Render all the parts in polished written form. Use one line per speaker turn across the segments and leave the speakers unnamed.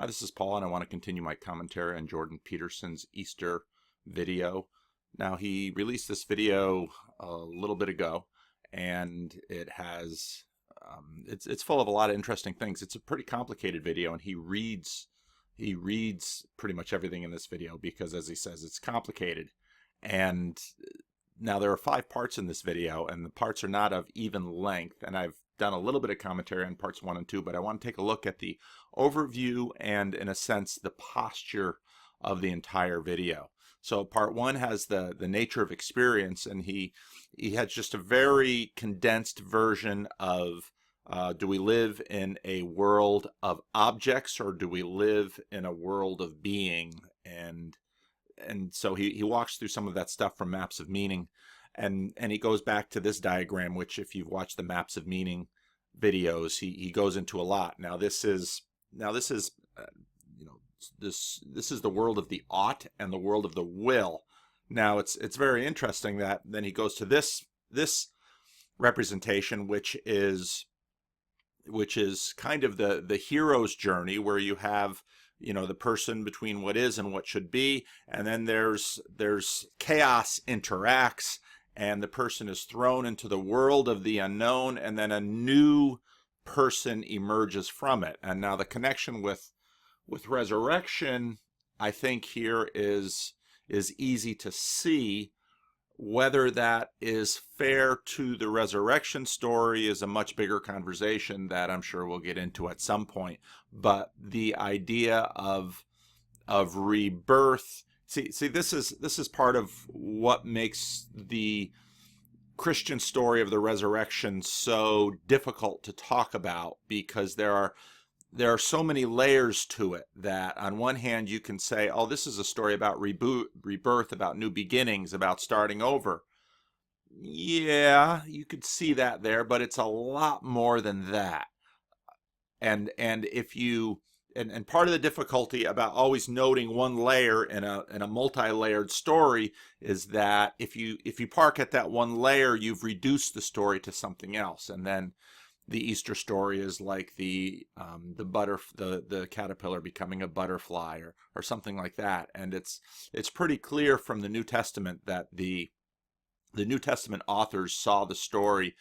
Hi, this is Paul, and I want to continue my commentary on Jordan Peterson's Easter video. Now, he released this video a little bit ago, and it has it's full of a lot of interesting things. It's a pretty complicated video, and he reads pretty much everything in this video because, as he says, it's complicated. And now there are 5 parts in this video, and the parts are not of even length, and I've done a little bit of commentary on parts 1 and 2, but I want to take a look at the overview and, in a sense, the posture of the entire video. So part 1 has the nature of experience, and he has just a very condensed version of do we live in a world of objects, or do we live in a world of being? And so he walks through some of that stuff from Maps of Meaning, and he goes back to this diagram, which, if you've watched the Maps of Meaning videos, he goes into a lot. Now this is this is the world of the ought and the world of the will. Now it's very interesting that then he goes to this representation, which is kind of the hero's journey, where you have the person between what is and what should be, and then there's chaos interacts, and the person is thrown into the world of the unknown, and then a new person emerges from it. And now the connection with resurrection, I think, here is easy to see. Whether that is fair to the resurrection story is a much bigger conversation that I'm sure we'll get into at some point. But the idea of rebirth, see, this is part of what makes the Christian story of the resurrection so difficult to talk about, because there are so many layers to it that on one hand you can say, oh, this is a story about rebirth, about new beginnings, about starting over. Yeah, you could see that there, but it's a lot more than that. And if you and part of the difficulty about always noting one layer in a multi-layered story is that if you park at that one layer, you've reduced the story to something else. And then the Easter story is like the caterpillar becoming a butterfly, or something like that. And it's pretty clear from the New Testament that the New Testament authors saw the story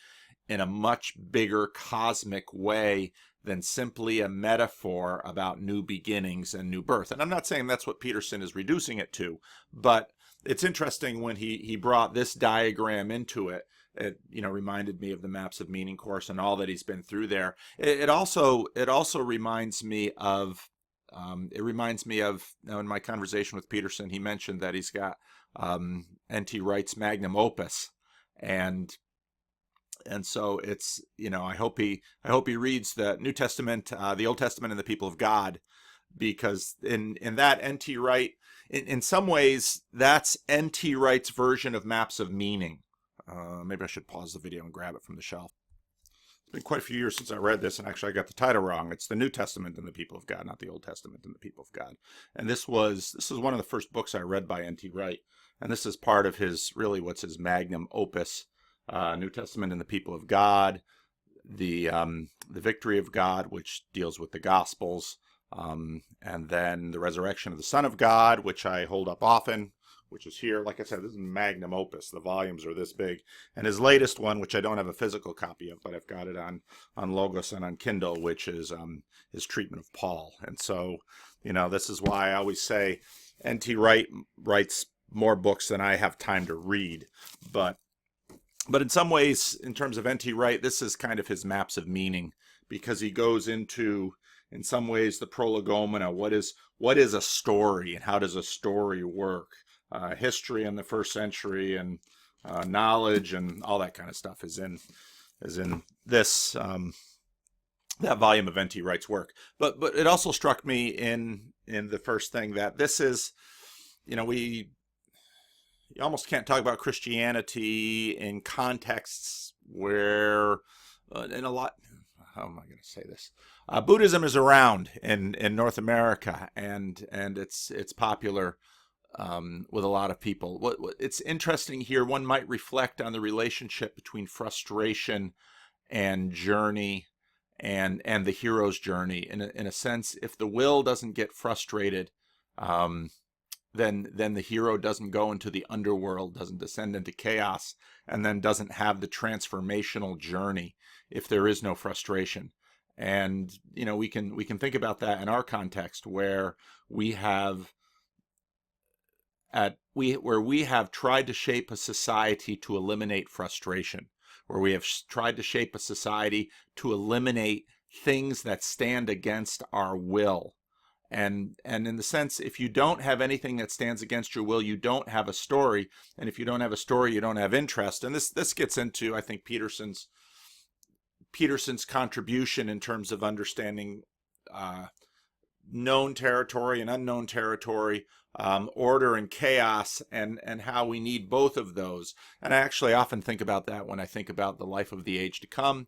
in a much bigger cosmic way than simply a metaphor about new beginnings and new birth. And I'm not saying that's what Peterson is reducing it to, but it's interesting when he brought this diagram into it. It reminded me of the Maps of Meaning course and all that he's been through there. It also reminds me of now, in my conversation with Peterson, he mentioned that he's got N.T. Wright's magnum opus, and so it's I hope he reads the New Testament, the Old Testament, and the people of God, because in that N.T. Wright, in some ways, that's N.T. Wright's version of Maps of Meaning. Maybe I should pause the video and grab it from the shelf. It's been quite a few years since I read this, and actually I got the title wrong. It's the New Testament and the People of God, not the Old Testament and the People of God. And this is one of the first books I read by N.T. Wright, and this is part of what's his magnum opus, New Testament and the People of God, the Victory of God, which deals with the Gospels, and then the Resurrection of the Son of God, which I hold up often, which is here. Like I said, this is magnum opus. The volumes are this big. And his latest one, which I don't have a physical copy of, but I've got it on Logos and on Kindle, which is his treatment of Paul. And so, this is why I always say N.T. Wright writes more books than I have time to read. But in some ways, in terms of N.T. Wright, this is kind of his Maps of Meaning, because he goes into, in some ways, the prolegomena. What is a story, and how does a story work? History in the first century, and knowledge, and all that kind of stuff is in this that volume of N.T. Wright's work. But it also struck me in the first thing that this is, you almost can't talk about Christianity in contexts where in a lot. How am I going to say this? Buddhism is around in North America, and it's popular with a lot of people. It's interesting here. One might reflect on the relationship between frustration and journey and the hero's journey. In a sense, if the will doesn't get frustrated, then the hero doesn't go into the underworld, doesn't descend into chaos, and then doesn't have the transformational journey if there is no frustration. And we can think about that in our context, where we have tried to shape a society to eliminate frustration, where we have tried to shape a society to eliminate things that stand against our will. And in the sense, if you don't have anything that stands against your will, you don't have a story. And if you don't have a story, you don't have interest. And this gets into, I think, Peterson's contribution in terms of understanding known territory and unknown territory, order and chaos, and how we need both of those. And I actually often think about that when I think about the life of the age to come,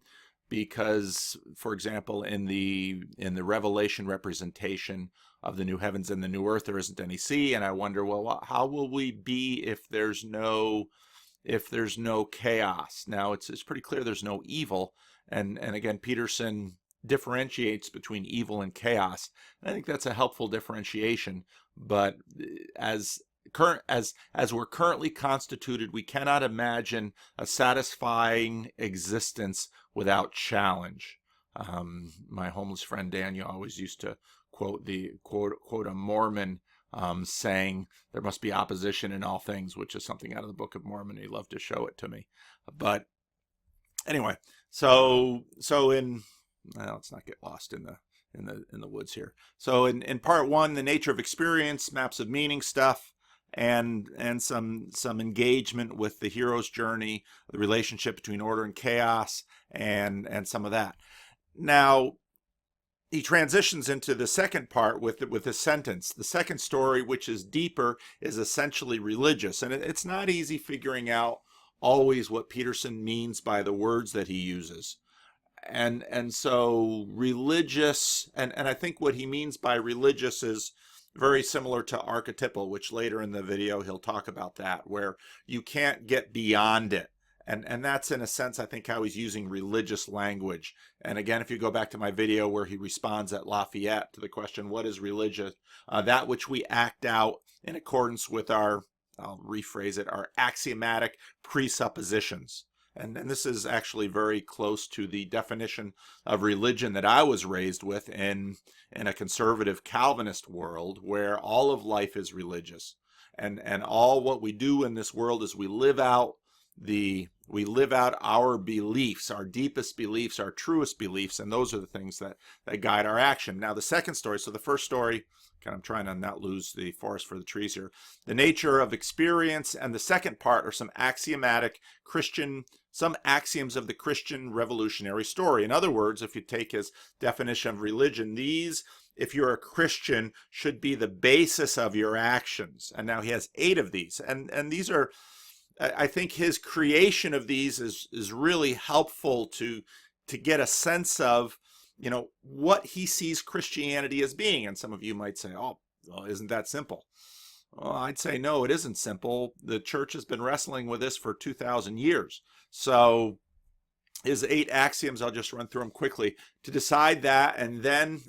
because, for example, in the Revelation representation of the new heavens and the new earth, there isn't any sea, and I wonder, well, how will we be if there's no chaos? Now, it's pretty clear there's no evil, and again, Peterson differentiates between evil and chaos. I think that's a helpful differentiation, but as we're currently constituted, we cannot imagine a satisfying existence without challenge. My homeless friend Daniel always used to quote a Mormon saying, "There must be opposition in all things," which is something out of the Book of Mormon. He loved to show it to me. But anyway, so let's not get lost in the woods here. So in part one, the nature of experience, maps of meaning stuff, and some engagement with the hero's journey, the relationship between order and chaos, and some of that. Now, he transitions into the second part with a sentence. The second story, which is deeper, is essentially religious, and it's not easy figuring out always what Peterson means by the words that he uses. And so religious, and I think what he means by religious is very similar to archetypal, which later in the video he'll talk about that, where you can't get beyond it. And that's, in a sense, I think, how he's using religious language. And again, if you go back to my video where he responds at Lafayette to the question, what is religious? That which we act out in accordance with our, I'll rephrase it, our axiomatic presuppositions. And this is actually very close to the definition of religion that I was raised with in a conservative Calvinist world, where all of life is religious. And all what we do in this world is we live out our beliefs, our deepest beliefs, our truest beliefs, and those are the things that guide our action. Now, the second story, so the first story, I'm trying to not lose the forest for the trees here, the nature of experience, and the second part are some axioms of the Christian revolutionary story. In other words, if you take his definition of religion, these, if you're a Christian, should be the basis of your actions. And now he has 8 of these, and these are, I think his creation of these is really helpful to get a sense of, what he sees Christianity as being. And some of you might say, oh, well, isn't that simple? Well, I'd say no, it isn't simple. The church has been wrestling with this for 2,000 years. So his 8 axioms, I'll just run through them quickly. To decide that and then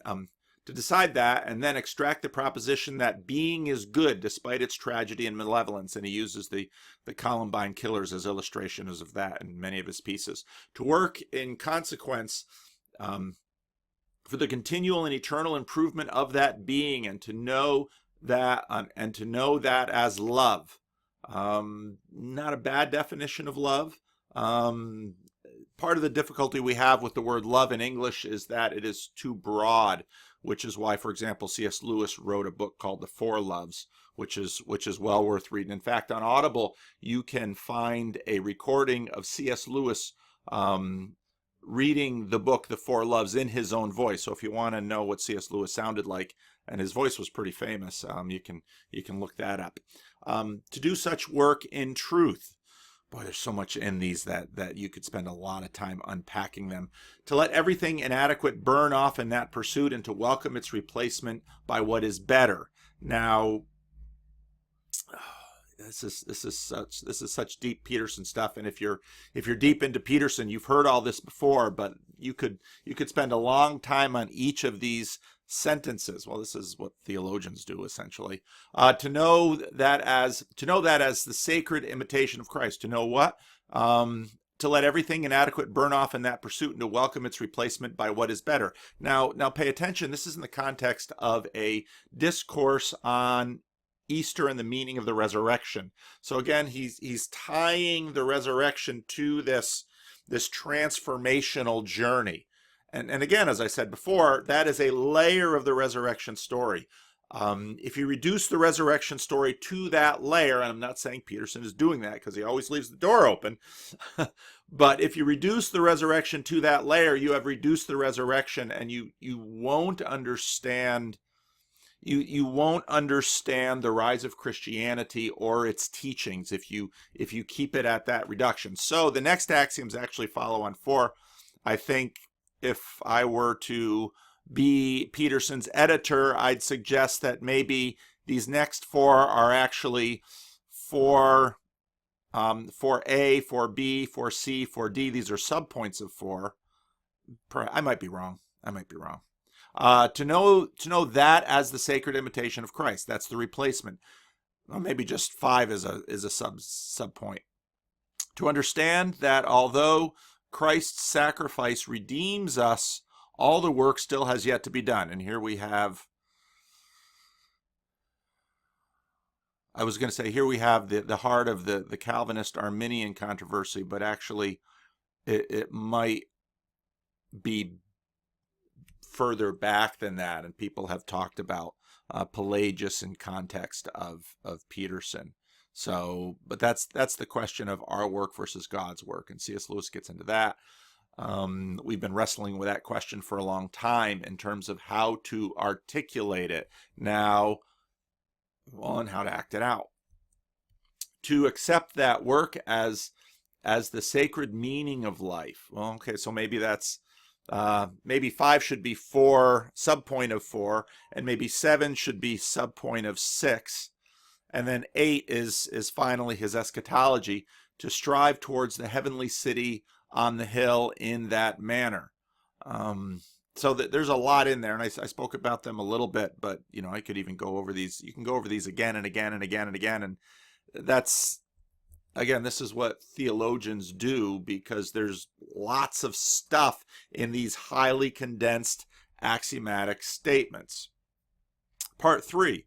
extract the proposition that being is good despite its tragedy and malevolence. And he uses the Columbine killers as illustrations of that in many of his pieces. To work in consequence for the continual and eternal improvement of that being, and to know that as love. Not a bad definition of love. Part of the difficulty we have with the word love in English is that it is too broad, which is why, for example, C.S. Lewis wrote a book called The Four Loves, which is well worth reading. In fact, on Audible, you can find a recording of C.S. Lewis reading the book The Four Loves in his own voice. So if you want to know what C.S. Lewis sounded like, and his voice was pretty famous, you can look that up. To do such work in truth. Boy, there's so much in these that you could spend a lot of time unpacking them. To let everything inadequate burn off in that pursuit, and to welcome its replacement by what is better. Now, this is such deep Peterson stuff. And if you're deep into Peterson, you've heard all this before, but you could spend a long time on each of these sentences. Well, this is what theologians do essentially. To know that as the sacred imitation of Christ. To know what? To let everything inadequate burn off in that pursuit and to welcome its replacement by what is better. Now pay attention. This is in the context of a discourse on Easter and the meaning of the resurrection. So again, he's tying the resurrection to this transformational journey. And again, as I said before, that is a layer of the resurrection story. If you reduce the resurrection story to that layer, and I'm not saying Peterson is doing that because he always leaves the door open, but if you reduce the resurrection to that layer, you have reduced the resurrection, and you won't understand you won't understand the rise of Christianity or its teachings if you keep it at that reduction. So the next axioms actually follow on 4. I think if I were to be Peterson's editor, I'd suggest that maybe these next 4 are actually 4A, 4B, 4C, 4D. These are subpoints of 4. I might be wrong. To know that as the sacred imitation of Christ. That's the replacement. Well, maybe just 5 is a sub point. To understand that although Christ's sacrifice redeems us, all the work still has yet to be done. And here we have, I was going to say, here we have the heart of the Calvinist Arminian controversy, but actually it might be further back than that, and people have talked about Pelagius in context of Peterson. So, but that's the question of our work versus God's work, and C.S. Lewis gets into that. We've been wrestling with that question for a long time in terms of how to articulate it now, and how to act it out. To accept that work as the sacred meaning of life. Well, okay, so maybe that's maybe 5 should be 4, subpoint of 4, and maybe 7 should be subpoint of 6, and then 8 is finally his eschatology, to strive towards the heavenly city on the hill in that manner. So that there's a lot in there, and I spoke about them a little bit, but I could even go over these. You can go over these again and again and again and again, and that's, again, this is what theologians do, because there's lots of stuff in these highly condensed axiomatic statements. Part 3.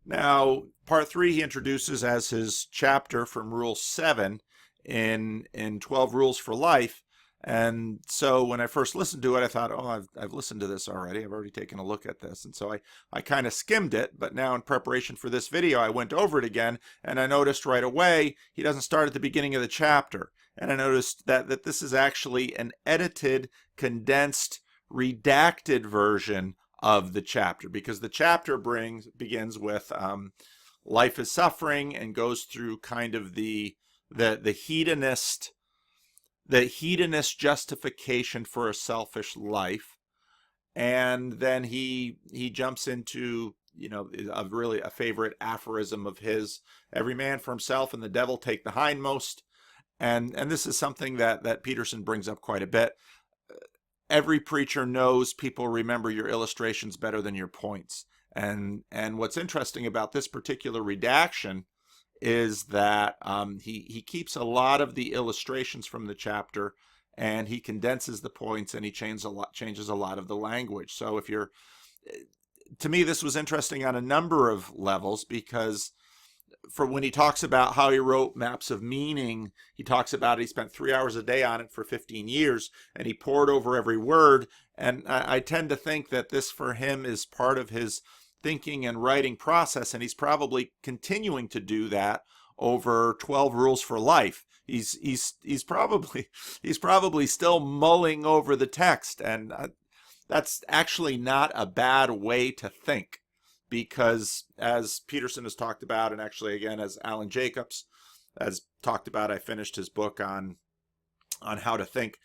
Now, part 3 he introduces as his chapter from Rule 7 in 12 Rules for Life. And so when I first listened to it, I thought, oh, I've listened to this already. I've already taken a look at this. And so I kind of skimmed it. But now in preparation for this video, I went over it again, and I noticed right away he doesn't start at the beginning of the chapter. And I noticed that this is actually an edited, condensed, redacted version of the chapter, because the chapter begins with life is suffering, and goes through kind of the hedonist justification for a selfish life, and then he jumps into a favorite aphorism of his: every man for himself and the devil take the hindmost. And this is something that Peterson brings up quite a bit. Every preacher knows people remember your illustrations better than your points. And what's interesting about this particular redaction is that he keeps a lot of the illustrations from the chapter, and he condenses the points, and he changes a lot of the language. So to me, this was interesting on a number of levels, because for when he talks about how he wrote Maps of Meaning, he talks about he spent 3 hours a day on it for 15 years, and he pored over every word. And I tend to think that this for him is part of his thinking and writing process, and he's probably continuing to do that over 12 Rules for Life. He's probably still mulling over the text, and that's actually not a bad way to think, because as Peterson has talked about, and actually again as Alan Jacobs has talked about, I finished his book on how to think.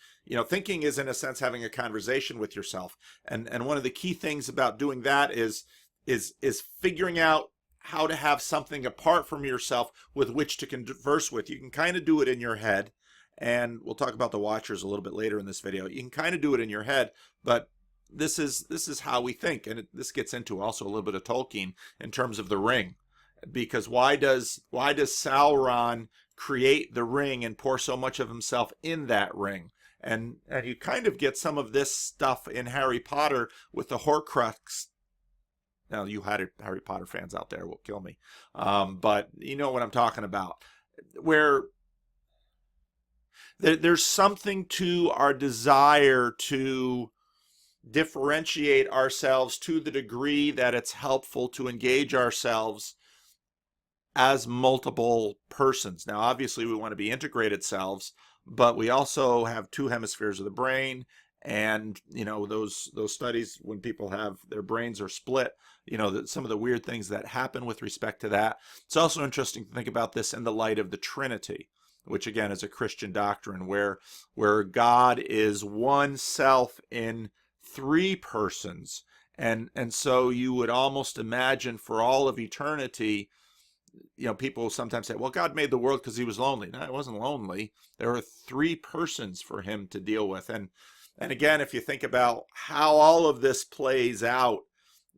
Thinking is in a sense having a conversation with yourself, and one of the key things about doing that is figuring out how to have something apart from yourself with which to converse with. You can kind of do it in your head, and we'll talk about the Watchers a little bit later in this video. You can kind of do it in your head, but this is how we think, and this gets into also a little bit of Tolkien in terms of the ring, because why does Sauron create the ring and pour so much of himself in that ring? And you kind of get some of this stuff in Harry Potter with the Horcrux. Now, you Harry Potter fans out there will kill me, but you know what I'm talking about, where there's something to our desire to differentiate ourselves to the degree that it's helpful to engage ourselves as multiple persons. Now, obviously, we want to be integrated selves, but we also have two hemispheres of the brain, and you know, those studies when people have their brains are split, you know, some of the weird things that happen with respect to that. It's also interesting to think about this in the light of the Trinity, which again is a Christian doctrine where God is one self in three persons, and so you would almost imagine for all of eternity, you know, people sometimes say, well, God made the world because he was lonely. No, it wasn't lonely. There were three persons for him to deal with. And again, if you think about how all of this plays out,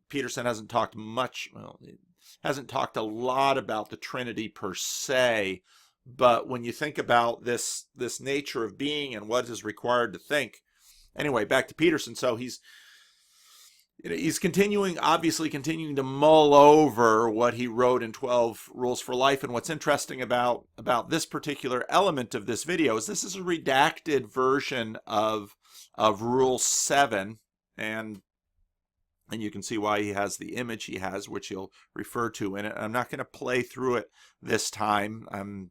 Peterson hasn't talked much, well, he hasn't talked a lot about the Trinity per se, but when you think about this nature of being and what is required to think. Anyway, back to Peterson. So he's obviously continuing to mull over what he wrote in 12 Rules for Life. And what's interesting about this particular element of this video is this is a redacted version of Rule 7, and you can see why he has the image he has, which he'll refer to in it. I'm not going to play through it this time. I'm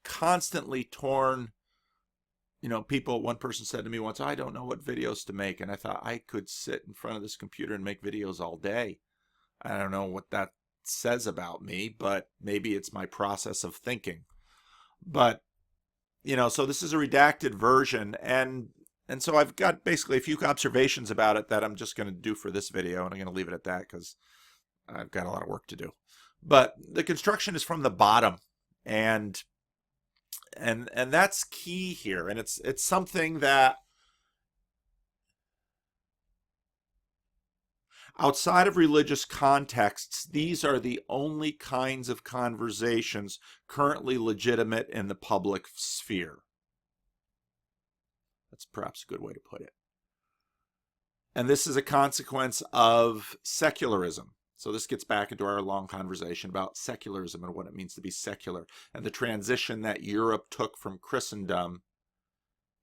constantly torn. You know, one person said to me once, I don't know what videos to make. And I thought, I could sit in front of this computer and make videos all day. I don't know what that says about me, but maybe it's my process of thinking. But, you know, so this is a redacted version. And so I've got basically a few observations about it that I'm just going to do for this video. And I'm going to leave it at that because I've got a lot of work to do. But the construction is from the bottom. And that's key here, and it's something that outside of religious contexts, these are the only kinds of conversations currently legitimate in the public sphere. That's perhaps a good way to put it. And this is a consequence of secularism. So this gets back into our long conversation about secularism and what it means to be secular, and the transition that Europe took from Christendom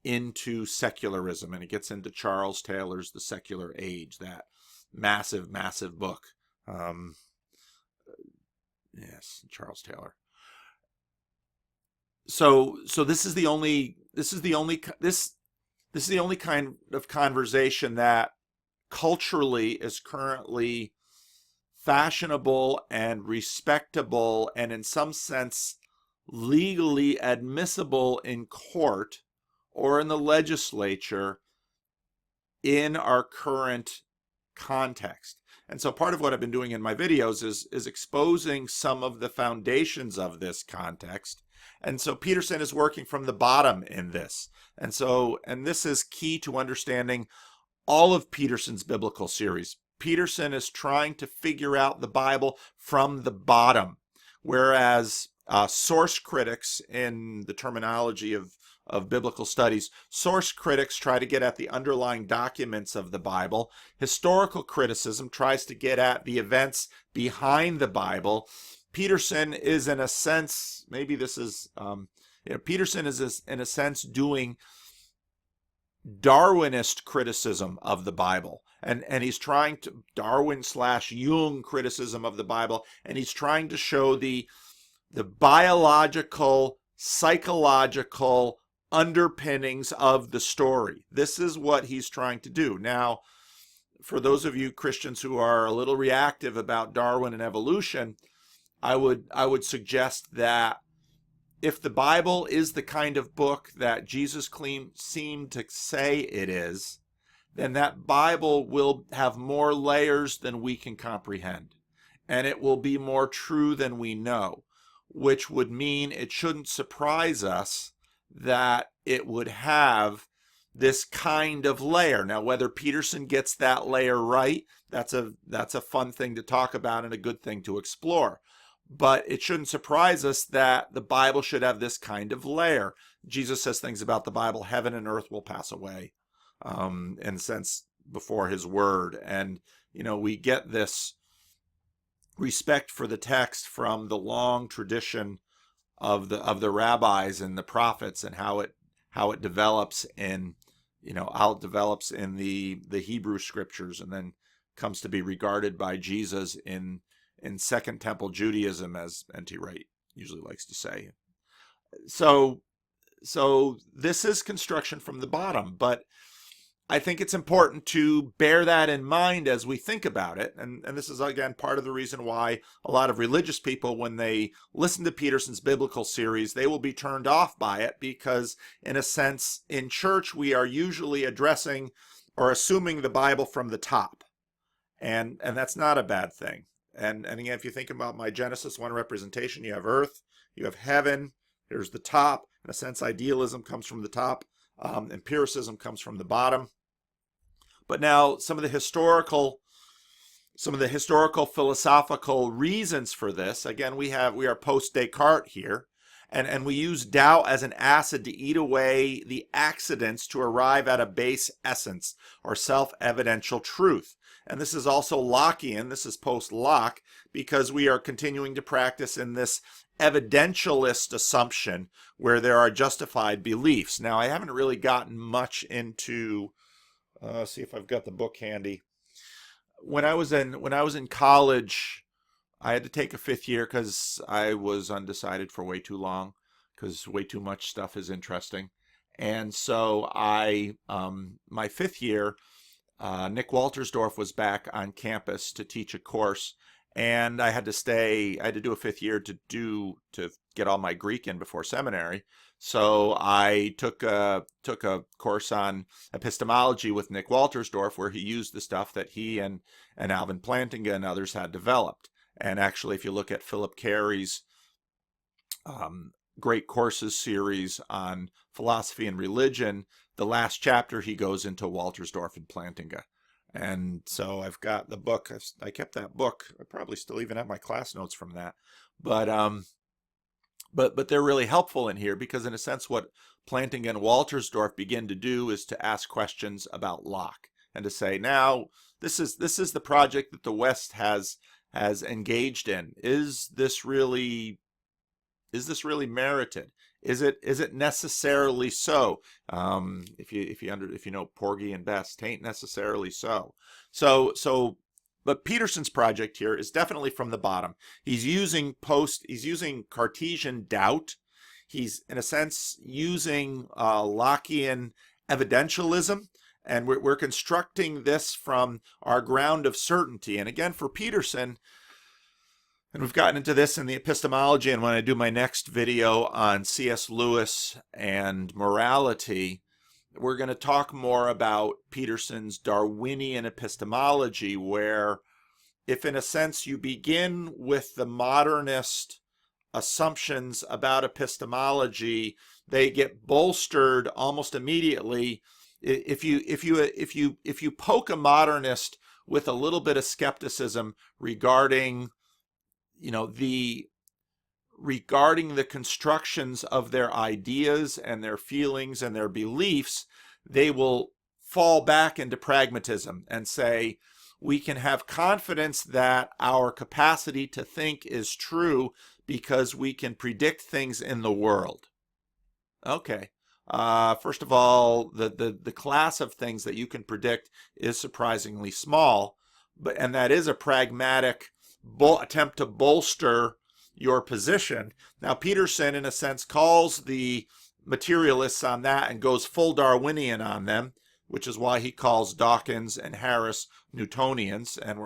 into secularism. And it gets into Charles Taylor's The Secular Age, that massive, massive book. Yes, Charles Taylor. So this is the only kind of conversation that culturally is currently fashionable and respectable and in some sense legally admissible in court or in the legislature in our current context. And so part of what I've been doing in my videos is exposing some of the foundations of this context. And so Peterson is working from the bottom in this. And this is key to understanding all of Peterson's biblical series. Peterson is trying to figure out the Bible from the bottom, whereas source critics, in the terminology of biblical studies, source critics try to get at the underlying documents of the Bible. Historical criticism tries to get at the events behind the Bible. Peterson is, in a sense, maybe this is, Peterson is in a sense doing Darwinist criticism of the Bible, and he's trying to Darwin/Jung criticism of the Bible, and he's trying to show the biological, psychological underpinnings of the story. This is what he's trying to do. Now, for those of you Christians who are a little reactive about Darwin and evolution, I would suggest that if the Bible is the kind of book that Jesus seemed to say it is, then that Bible will have more layers than we can comprehend. And it will be more true than we know, which would mean it shouldn't surprise us that it would have this kind of layer. Now, whether Peterson gets that layer right, that's a fun thing to talk about and a good thing to explore. But it shouldn't surprise us that the Bible should have this kind of layer. Jesus says things about the Bible, heaven and earth will pass away, in a sense, before his word. And, we get this respect for the text from the long tradition of the rabbis and the prophets, and how it develops in how it develops in the Hebrew scriptures, and then comes to be regarded by Jesus in Second Temple Judaism, as N.T. Wright usually likes to say. So this is construction from the bottom, but I think it's important to bear that in mind as we think about it. And this is, again, part of the reason why a lot of religious people, when they listen to Peterson's biblical series, they will be turned off by it, because in a sense, in church, we are usually addressing or assuming the Bible from the top. And that's not a bad thing. And again, if you think about my Genesis 1 representation, you have earth, you have heaven, there's the top. In a sense, idealism comes from the top, empiricism comes from the bottom. But now some of the historical philosophical reasons for this, again, we are post Descartes here, and we use doubt as an acid to eat away the accidents to arrive at a base essence or self-evidential truth. And this is also Lockean, this is post-Locke, because we are continuing to practice in this evidentialist assumption where there are justified beliefs. Now, I haven't really gotten much into, see if I've got the book handy. When I was in college, I had to take a fifth year because I was undecided for way too long, because way too much stuff is interesting. And so my fifth year, Nick Waltersdorf was back on campus to teach a course, and I had to do a fifth year to get all my Greek in before seminary. So I took a course on epistemology with Nick Waltersdorf, where he used the stuff that he and Alvin Plantinga and others had developed. And actually, if you look at Philip Carey's Great Courses series on philosophy and religion, the last chapter he goes into Waltersdorf and Plantinga. And so I've got the book. I kept that book. I probably still even have my class notes from that. But they're really helpful in here, because in a sense what Plantinga and Waltersdorf begin to do is to ask questions about Locke, and to say, now this is the project that the West has engaged in. Is this really merited? Is it necessarily so? If you know Porgy and Bess, tain't necessarily so. But Peterson's project here is definitely from the bottom. He's using Cartesian doubt. He's, in a sense, using Lockean evidentialism, and we're constructing this from our ground of certainty. And again, for Peterson, and we've gotten into this in the epistemology, and when I do my next video on C.S. Lewis and morality, we're going to talk more about Peterson's Darwinian epistemology, where if in a sense you begin with the modernist assumptions about epistemology, they get bolstered almost immediately. If you poke a modernist with a little bit of skepticism regarding the constructions of their ideas and their feelings and their beliefs, they will fall back into pragmatism and say, we can have confidence that our capacity to think is true because we can predict things in the world. Okay. First of all, the class of things that you can predict is surprisingly small, and that is a pragmatic attempt to bolster your position. Now, Peterson, in a sense, calls the materialists on that and goes full Darwinian on them, which is why he calls Dawkins and Harris Newtonians. And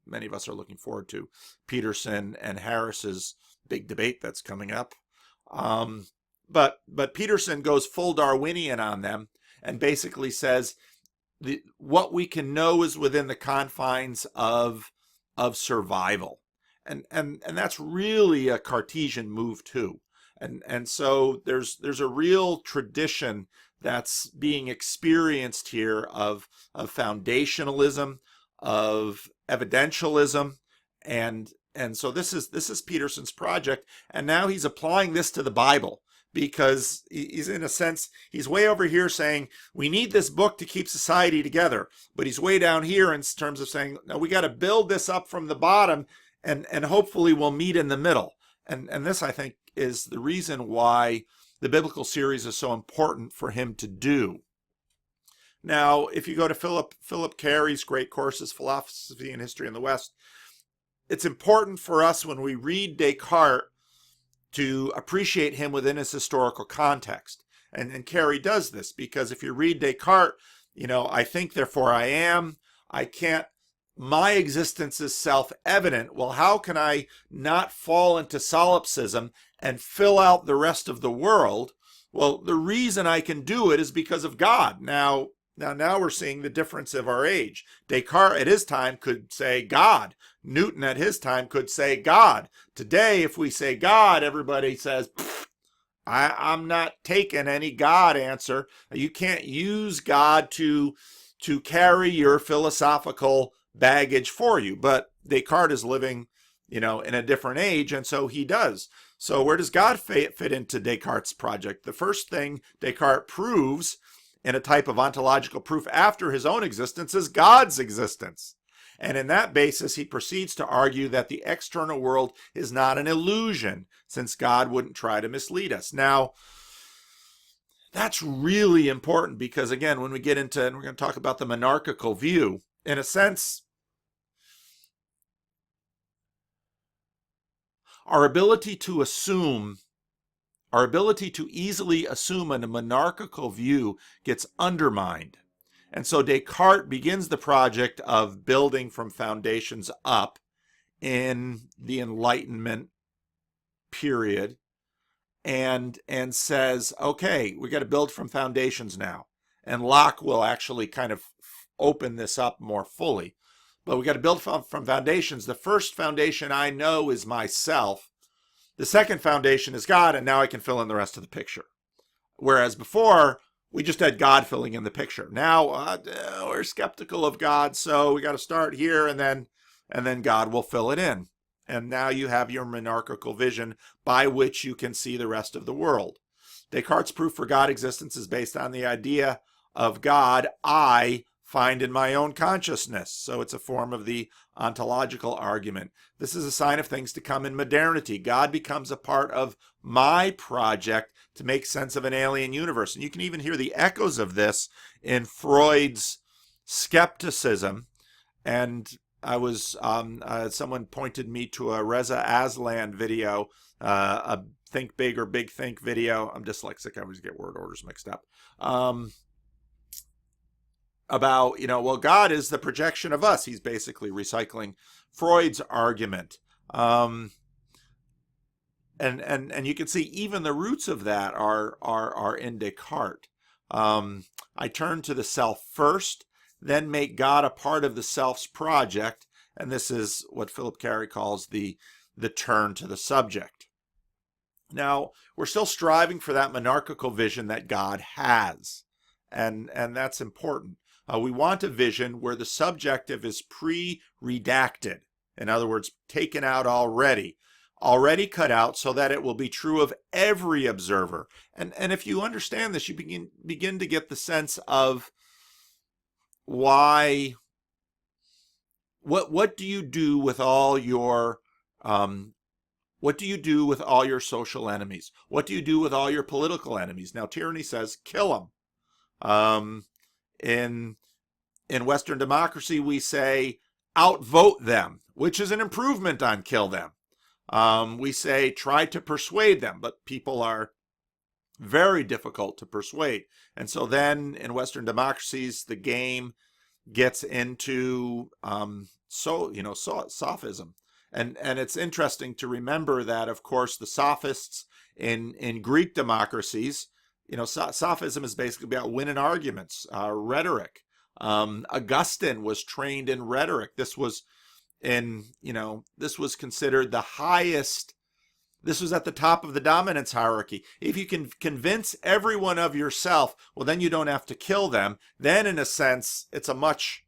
many of us are looking forward to Peterson and Harris's big debate that's coming up. But Peterson goes full Darwinian on them and basically says, what we can know is within the confines of survival, and that's really a Cartesian move too. And so there's a real tradition that's being experienced here of foundationalism, of evidentialism, and so this is Peterson's project, and now he's applying this to the Bible, because he's, in a sense, he's way over here saying we need this book to keep society together, but he's way down here in terms of saying, no, we got to build this up from the bottom, and hopefully we'll meet in the middle. And this, I think, is the reason why the biblical series is so important for him to do. Now, if you go to Philip Carey's great courses, Philosophy and History in the West, it's important for us when we read Descartes to appreciate him within his historical context. And Carey does this, because if you read Descartes, I think, therefore I am, I can't, my existence is self-evident. Well, how can I not fall into solipsism and fill out the rest of the world? Well, the reason I can do it is because of God. Now we're seeing the difference of our age. Descartes at his time could say God. Newton at his time could say God. Today, if we say God, everybody says, I'm not taking any God answer. You can't use God to carry your philosophical baggage for you. But Descartes is living, in a different age, and so he does. So where does God fit into Descartes' project? The first thing Descartes proves in a type of ontological proof after his own existence is God's existence. And in that basis, he proceeds to argue that the external world is not an illusion, since God wouldn't try to mislead us. Now, that's really important, because again, when we get into, and we're going to talk about the monarchical view, in a sense, our ability to easily assume a monarchical view gets undermined. And so Descartes begins the project of building from foundations up in the Enlightenment period, and says, okay, we got to build from foundations now. And Locke will actually kind of open this up more fully. But we got to build from foundations. The first foundation I know is myself. The second foundation is God, and now I can fill in the rest of the picture. Whereas before, we just had God filling in the picture. Now we're skeptical of God, so we got to start here, and then God will fill it in. And now you have your monarchical vision by which you can see the rest of the world. Descartes' proof for God existence is based on the idea of God I find in my own consciousness. So it's a form of the ontological argument. This is a sign of things to come in modernity. God becomes a part of my project to make sense of an alien universe. And you can even hear the echoes of this in Freud's skepticism. And I was, someone pointed me to a Reza Aslan video, a Think Big or Big Think video. I'm dyslexic, I always get word orders mixed up. About, well, God is the projection of us. He's basically recycling Freud's argument. And you can see even the roots of that are in Descartes. I turn to the self first, then make God a part of the self's project. And this is what Philip Carey calls the turn to the subject. Now, we're still striving for that monarchical vision that God has. And that's important. We want a vision where the subjective is pre-redacted. In other words, taken out already cut out, so that it will be true of every observer. And if you understand this, you begin to get the sense of why, what do you do with all your social enemies? What do you do with all your political enemies? Now, tyranny says kill them. In Western democracy, we say outvote them, which is an improvement on kill them. We say try to persuade them, but people are very difficult to persuade. And so then in Western democracies, the game gets into sophism. And it's interesting to remember that, of course, the sophists in Greek democracies, sophism is basically about winning arguments, rhetoric. Augustine was trained in rhetoric. This was this was considered the highest. This was at the top of the dominance hierarchy. If you can convince everyone of yourself, well, then you don't have to kill them. Then, in a sense, it's a much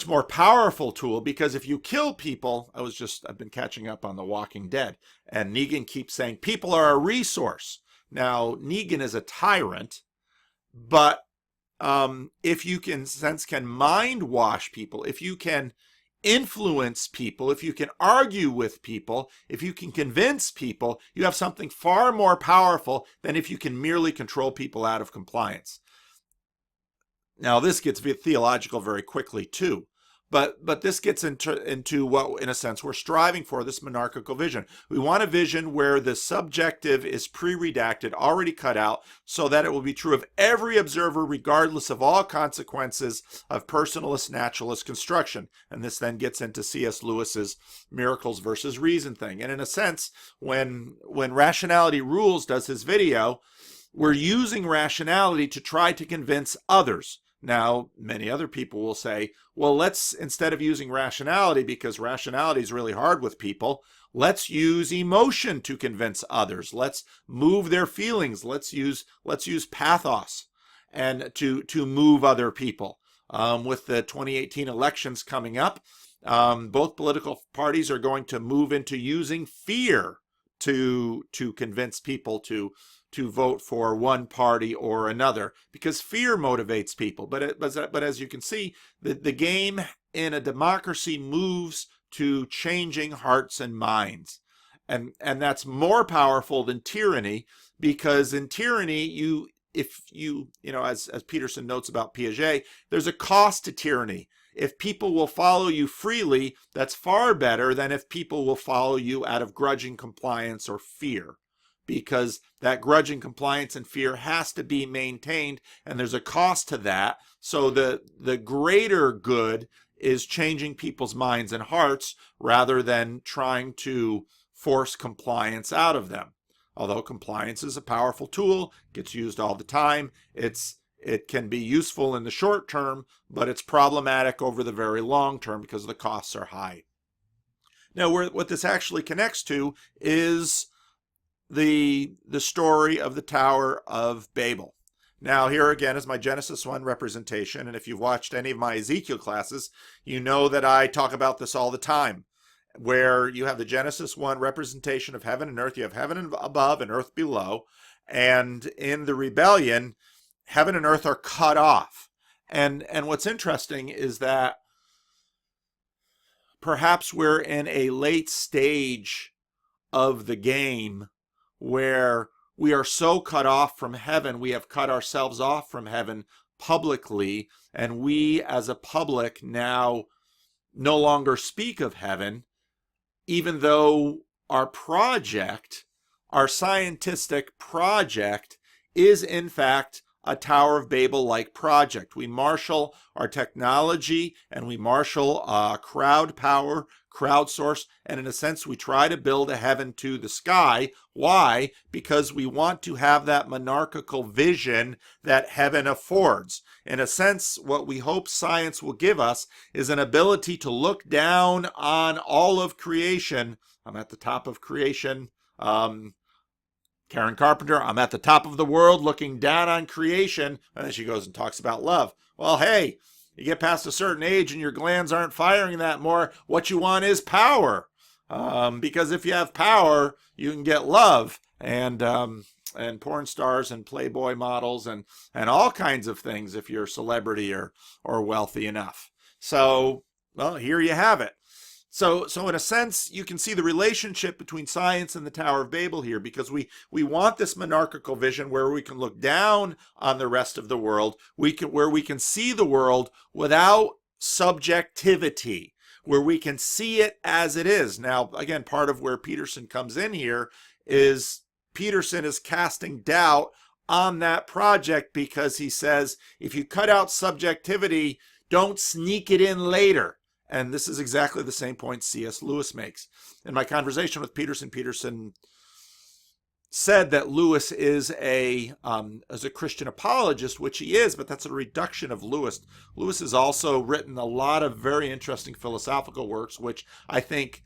more powerful tool, because if you kill people, I've been catching up on The Walking Dead, and Negan keeps saying people are a resource. Now, Negan is a tyrant, but if you can mind wash people, if you can influence people, if you can argue with people, if you can convince people, you have something far more powerful than if you can merely control people out of compliance. Now, this gets theological very quickly too, but this gets into what, in a sense, we're striving for, this monarchical vision. We want a vision where the subjective is pre-redacted, already cut out, so that it will be true of every observer, regardless of all consequences of personalist, naturalist construction. And this then gets into C.S. Lewis's miracles versus reason thing. And in a sense, when Rationality Rules does his video, we're using rationality to try to convince others. Now, many other people will say, well, let's, instead of using rationality, because rationality is really hard with people, let's use emotion to convince others. Let's move their feelings. Let's use pathos and to move other people. With the 2018 elections coming up, both political parties are going to move into using fear to convince people to vote for one party or another, because fear motivates people. But as you can see, the game in a democracy moves to changing hearts and minds, and that's more powerful than tyranny, because in tyranny, as Peterson notes about Piaget, there's a cost to tyranny. If people will follow you freely, that's far better than if people will follow you out of grudging compliance or fear, because that grudging compliance and fear has to be maintained, and there's a cost to that. So the greater good is changing people's minds and hearts rather than trying to force compliance out of them. Although compliance is a powerful tool, gets used all the time, it can be useful in the short term, but it's problematic over the very long term because the costs are high. Now, what this actually connects to is the story of the Tower of Babel. Now, here again is my Genesis 1 representation, and if you've watched any of my Ezekiel classes, you know that I talk about this all the time, where you have the Genesis 1 representation of heaven and earth. You have heaven above and earth below, and in the rebellion, heaven and earth are cut off. And what's interesting is that perhaps we're in a late stage of the game where we are so cut off from heaven, we have cut ourselves off from heaven publicly, and we as a public now no longer speak of heaven, even though our project, our scientific project, is in fact a Tower of Babel-like project. We marshal our technology and we marshal crowd power, crowdsource, and in a sense we try to build a heaven to the sky. Why? Because we want to have that monarchical vision that heaven affords. In a sense, what we hope science will give us is an ability to look down on all of creation. I'm at the top of creation. Karen Carpenter, I'm at the top of the world looking down on creation. And then she goes and talks about love. Well, hey, you get past a certain age and your glands aren't firing that more. What you want is power. Because if you have power, you can get love and porn stars and Playboy models and all kinds of things if you're a celebrity or wealthy enough. So, well, here you have it. So in a sense, you can see the relationship between science and the Tower of Babel here, because we want this monarchical vision where we can look down on the rest of the world, where we can see the world without subjectivity, where we can see it as it is. Now, again, part of where Peterson comes in here is Peterson is casting doubt on that project, because he says, if you cut out subjectivity, don't sneak it in later. And this is exactly the same point C.S. Lewis makes. In my conversation with Peterson, Peterson said that Lewis is a Christian apologist, which he is, but that's a reduction of Lewis. Lewis has also written a lot of very interesting philosophical works, which I think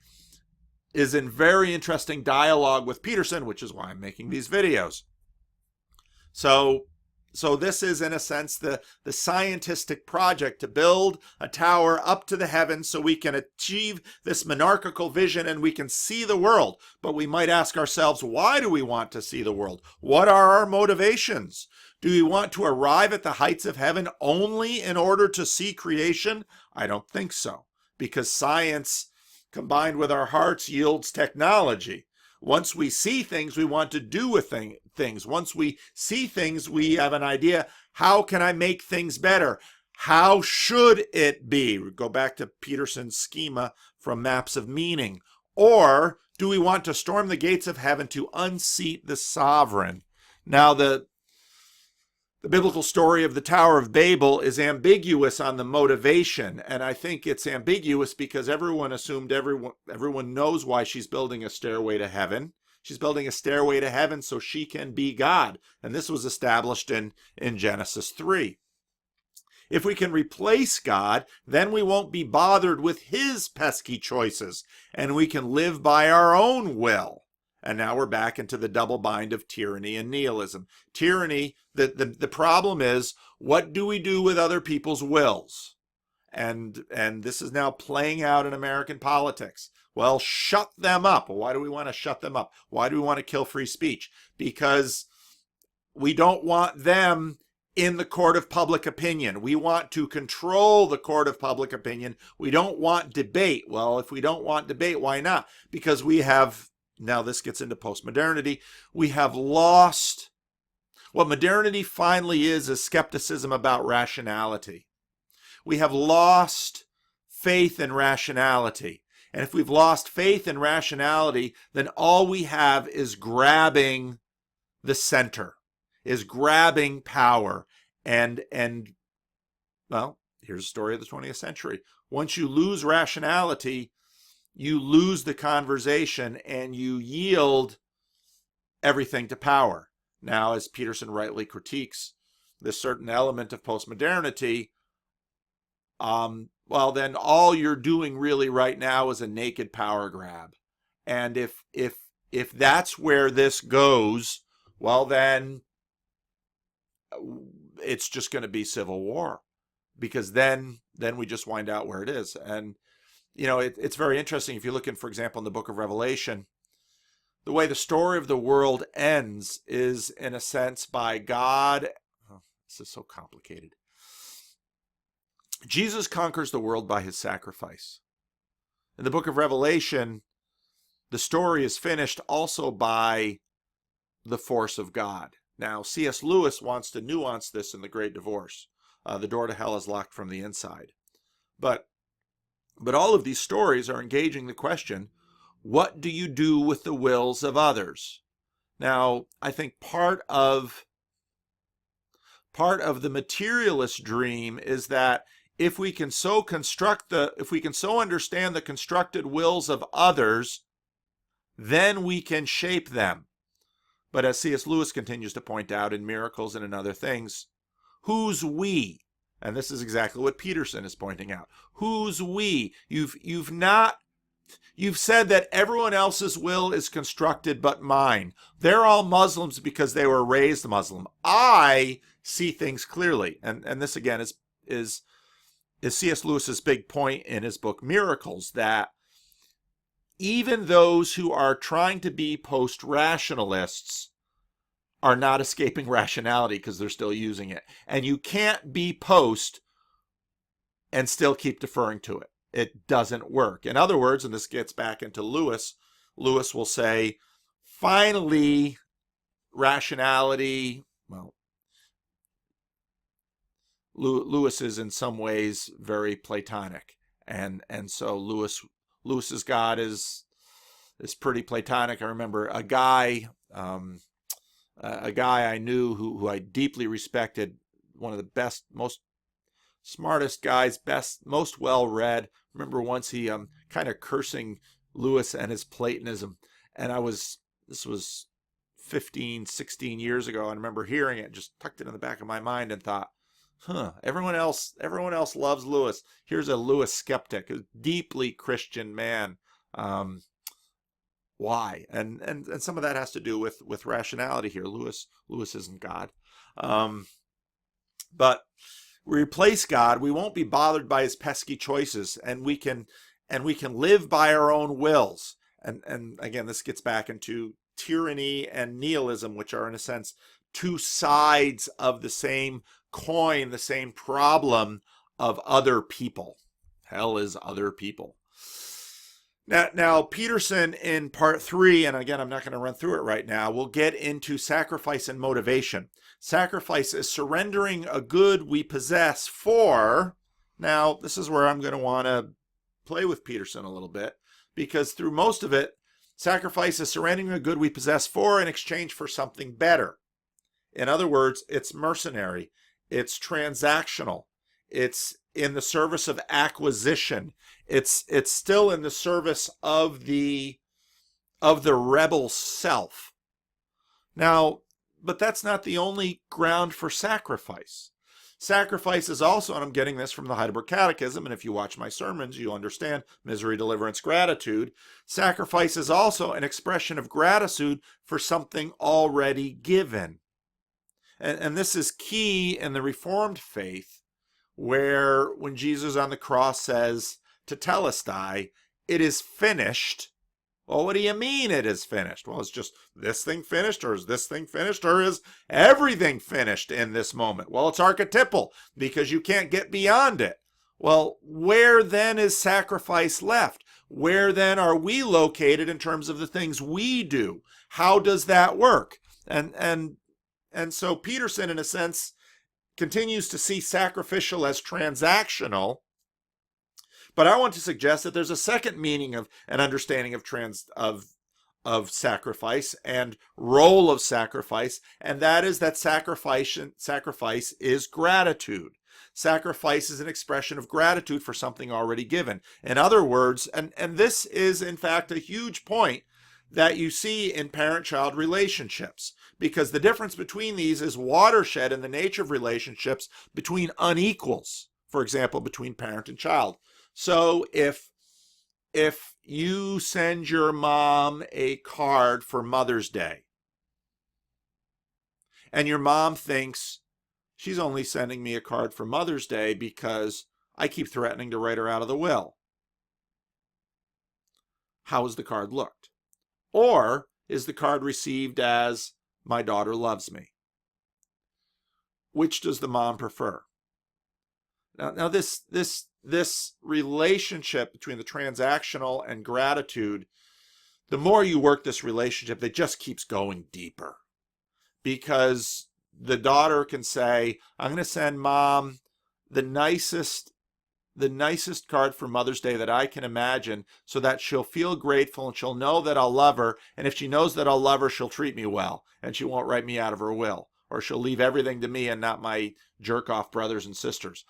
is in very interesting dialogue with Peterson, which is why I'm making these videos. So this is, in a sense, the scientific project to build a tower up to the heavens so we can achieve this monarchical vision and we can see the world. But we might ask ourselves, why do we want to see the world? What are our motivations? Do we want to arrive at the heights of heaven only in order to see creation? I don't think so, because science combined with our hearts yields technology. Once we see things, we want to do with things. Once we see things, we have an idea, how can I make things better? How should it be? Go back to Peterson's schema from Maps of Meaning. Or do we want to storm the gates of heaven to unseat the sovereign? Now, the biblical story of the Tower of Babel is ambiguous on the motivation, and I think it's ambiguous because everyone assumed everyone knows why she's building a stairway to heaven. She's building a stairway to heaven so she can be God, and this was established in Genesis 3. If we can replace God, then we won't be bothered with his pesky choices, and we can live by our own will. And now we're back into the double bind of tyranny and nihilism. Tyranny, the problem is, what do we do with other people's wills? And this is now playing out in American politics. Well, shut them up. Well, why do we want to shut them up? Why do we want to kill free speech? Because we don't want them in the court of public opinion. We want to control the court of public opinion. We don't want debate. Well, if we don't want debate, why not? Because we have... Now this gets into postmodernity. We have lost what modernity finally is skepticism about rationality. We have lost faith in rationality. And if we've lost faith in rationality, then all we have is grabbing the center, is grabbing power. And well, here's the story of the 20th century. Once you lose rationality, you lose the conversation and you yield everything to power. Now, as Peterson rightly critiques this certain element of postmodernity, well, then all you're doing really right now is a naked power grab. And if that's where this goes, well, then it's just going to be civil war, because then we just wind out where it is. And you know, it's very interesting. If you're looking, for example, in the book of Revelation, the way the story of the world ends is, in a sense, by God. Oh, this is so complicated. Jesus conquers the world by his sacrifice. In the book of Revelation, the story is finished also by the force of God. Now, C.S. Lewis wants to nuance this in The Great Divorce. The door to hell is locked from the inside. But all of these stories are engaging the question, what do you do with the wills of others? Now, I think part of the materialist dream is that if we can so understand the constructed wills of others, then we can shape them. But as C.S. Lewis continues to point out in Miracles and in other things, who's we? And this is exactly what Peterson is pointing out. Who's we? You've said that everyone else's will is constructed but mine. They're all Muslims because they were raised Muslim. I see things clearly. And this again is C.S. Lewis's big point in his book Miracles, that even those who are trying to be post-rationalists are not escaping rationality because they're still using it. And you can't be post and still keep deferring to it. It doesn't work. In other words, and this gets back into Lewis, Lewis will say, finally, rationality, well, Lewis is in some ways very Platonic. And so Lewis's God is pretty Platonic. I remember a guy I knew who I deeply respected, one of the best, most smartest guys, most well-read. Remember once he kind of cursing Lewis and his Platonism, and this was 15, 16 years ago. I remember hearing it, just tucked it in the back of my mind and thought, everyone else loves Lewis. Here's a Lewis skeptic, a deeply Christian man. Why? And some of that has to do with rationality here. Lewis isn't God. But we replace God, we won't be bothered by his pesky choices, and we can live by our own wills. And again, this gets back into tyranny and nihilism, which are in a sense two sides of the same coin, the same problem of other people. Hell is other people. Now Peterson in part 3, and again, I'm not going to run through it right now, will get into sacrifice and motivation. Sacrifice is surrendering a good we possess for, now this is where I'm going to want to play with Peterson a little bit, because through most of it, sacrifice is surrendering a good we possess for in exchange for something better. In other words, it's mercenary, it's transactional, it's in the service of acquisition, it's still in the service of the rebel self. Now, but that's not the only ground for sacrifice. Sacrifice is also, and I'm getting this from the Heidelberg Catechism, and if you watch my sermons, you'll understand misery, deliverance, gratitude. Sacrifice is also an expression of gratitude for something already given. And this is key in the Reformed faith, where when Jesus on the cross says, tetelestai, it is finished. Well, what do you mean it is finished? Well, is just this thing finished, or is this thing finished, or is everything finished in this moment? Well, it's archetypal because you can't get beyond it. Well, where then is sacrifice left? Where then are we located in terms of the things we do? How does that work? And so Peterson, in a sense, continues to see sacrificial as transactional. But I want to suggest that there's a second meaning of an understanding of sacrifice and role of sacrifice, and that is that sacrifice is gratitude. Sacrifice is an expression of gratitude for something already given. In other words, and this is in fact a huge point that you see in parent-child relationships, because the difference between these is watershed in the nature of relationships between unequals, for example, between parent and child. So if you send your mom a card for Mother's Day, and your mom thinks she's only sending me a card for Mother's Day because I keep threatening to write her out of the will, how has the card looked? Or is the card received as, my daughter loves me? Which does the mom prefer? Now this relationship between the transactional and gratitude, the more you work this relationship, it just keeps going deeper. Because the daughter can say, I'm going to send mom the nicest card for Mother's Day that I can imagine, so that she'll feel grateful and she'll know that I'll love her. And if she knows that I'll love her, she'll treat me well and she won't write me out of her will, or she'll leave everything to me and not my jerk-off brothers and sisters.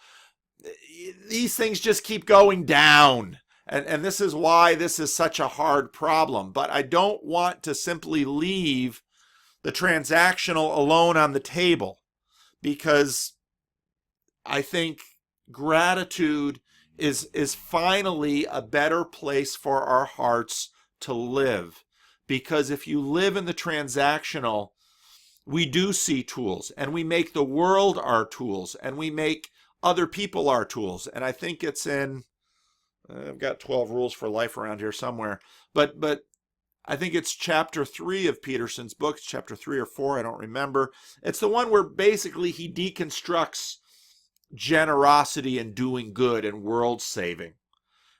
These things just keep going down. And this is why this is such a hard problem. But I don't want to simply leave the transactional alone on the table, because I think gratitude is finally a better place for our hearts to live. Because if you live in the transactional, we do see tools, and we make the world our tools, and we make other people our tools. And I think it's in, I've got 12 rules for life around here somewhere, but I think it's chapter 3 of Peterson's book, it's chapter 3 or 4, I don't remember. It's the one where basically he deconstructs generosity and doing good and world saving.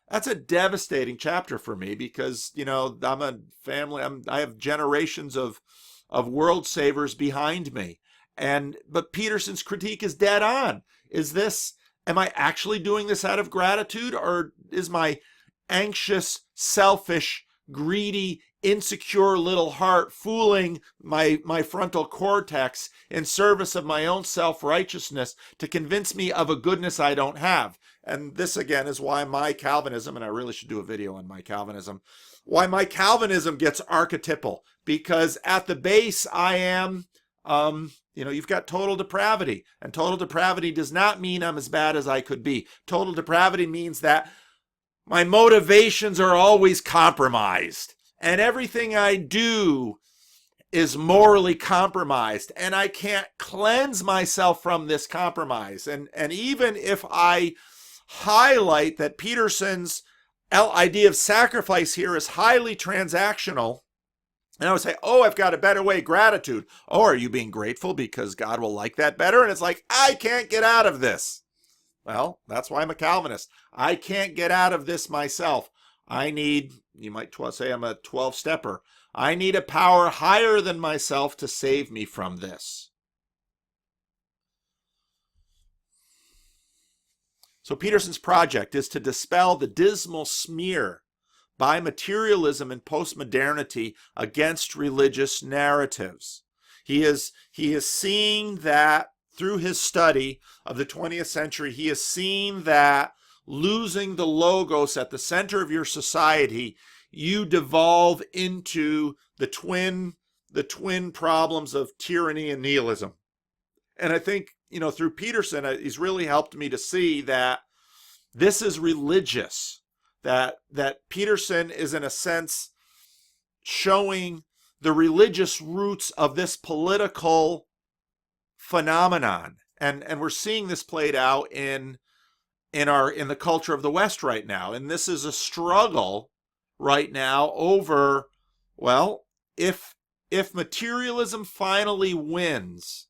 That's a devastating chapter for me, because, you know, I'm a family, I have generations of world savers behind me. But Peterson's critique is dead on. Am I actually doing this out of gratitude, or is my anxious, selfish, greedy, insecure little heart fooling my frontal cortex in service of my own self-righteousness to convince me of a goodness I don't have? and this again is why my Calvinism, and I really should do a video on my Calvinism, why my Calvinism gets archetypal, because at the base I am, you've got total depravity, and total depravity does not mean I'm as bad as I could be. Total depravity means that my motivations are always compromised, and everything I do is morally compromised, and I can't cleanse myself from this compromise. And even if I highlight that Peterson's idea of sacrifice here is highly transactional, and I would say, oh, I've got a better way, gratitude. Oh, are you being grateful because God will like that better? And it's like, I can't get out of this. Well, that's why I'm a Calvinist. I can't get out of this myself. I need, you might say I'm a 12-stepper. I need a power higher than myself to save me from this. So Peterson's project is to dispel the dismal smear by materialism and postmodernity against religious narratives. He is seeing that through his study of the 20th century, he has seen that losing the logos at the center of your society, you devolve into the twin problems of tyranny and nihilism. And I think, through Peterson, he's really helped me to see that this is religious, that Peterson is in a sense showing the religious roots of this political phenomenon. And we're seeing this played out in the culture of the West right now. And this is a struggle right now over, well, if materialism finally wins,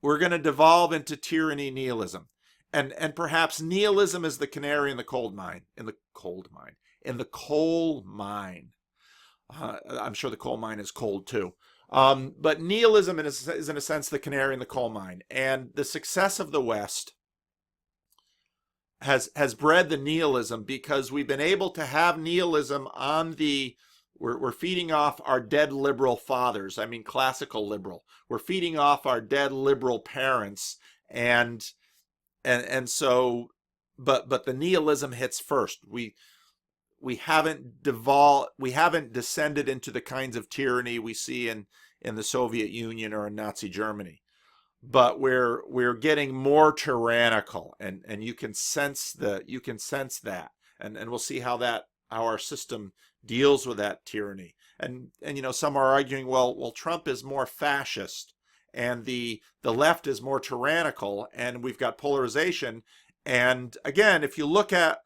we're going to devolve into tyranny, nihilism. And perhaps nihilism is the canary in the coal mine. I'm sure the coal mine is cold too. But nihilism is in a sense the canary in the coal mine. And the success of the West has bred the nihilism because we've been able to have nihilism on we're feeding off our dead liberal fathers. I mean, classical liberal. We're feeding off our dead liberal parents, and so, but the nihilism hits first. We haven't descended into the kinds of tyranny we see in the Soviet Union or in Nazi Germany. But we're getting more tyrannical, and you can sense that, and we'll see how our system deals with that tyranny. And some are arguing, well, Trump is more fascist, and the left is more tyrannical, and we've got polarization. And again, if you look at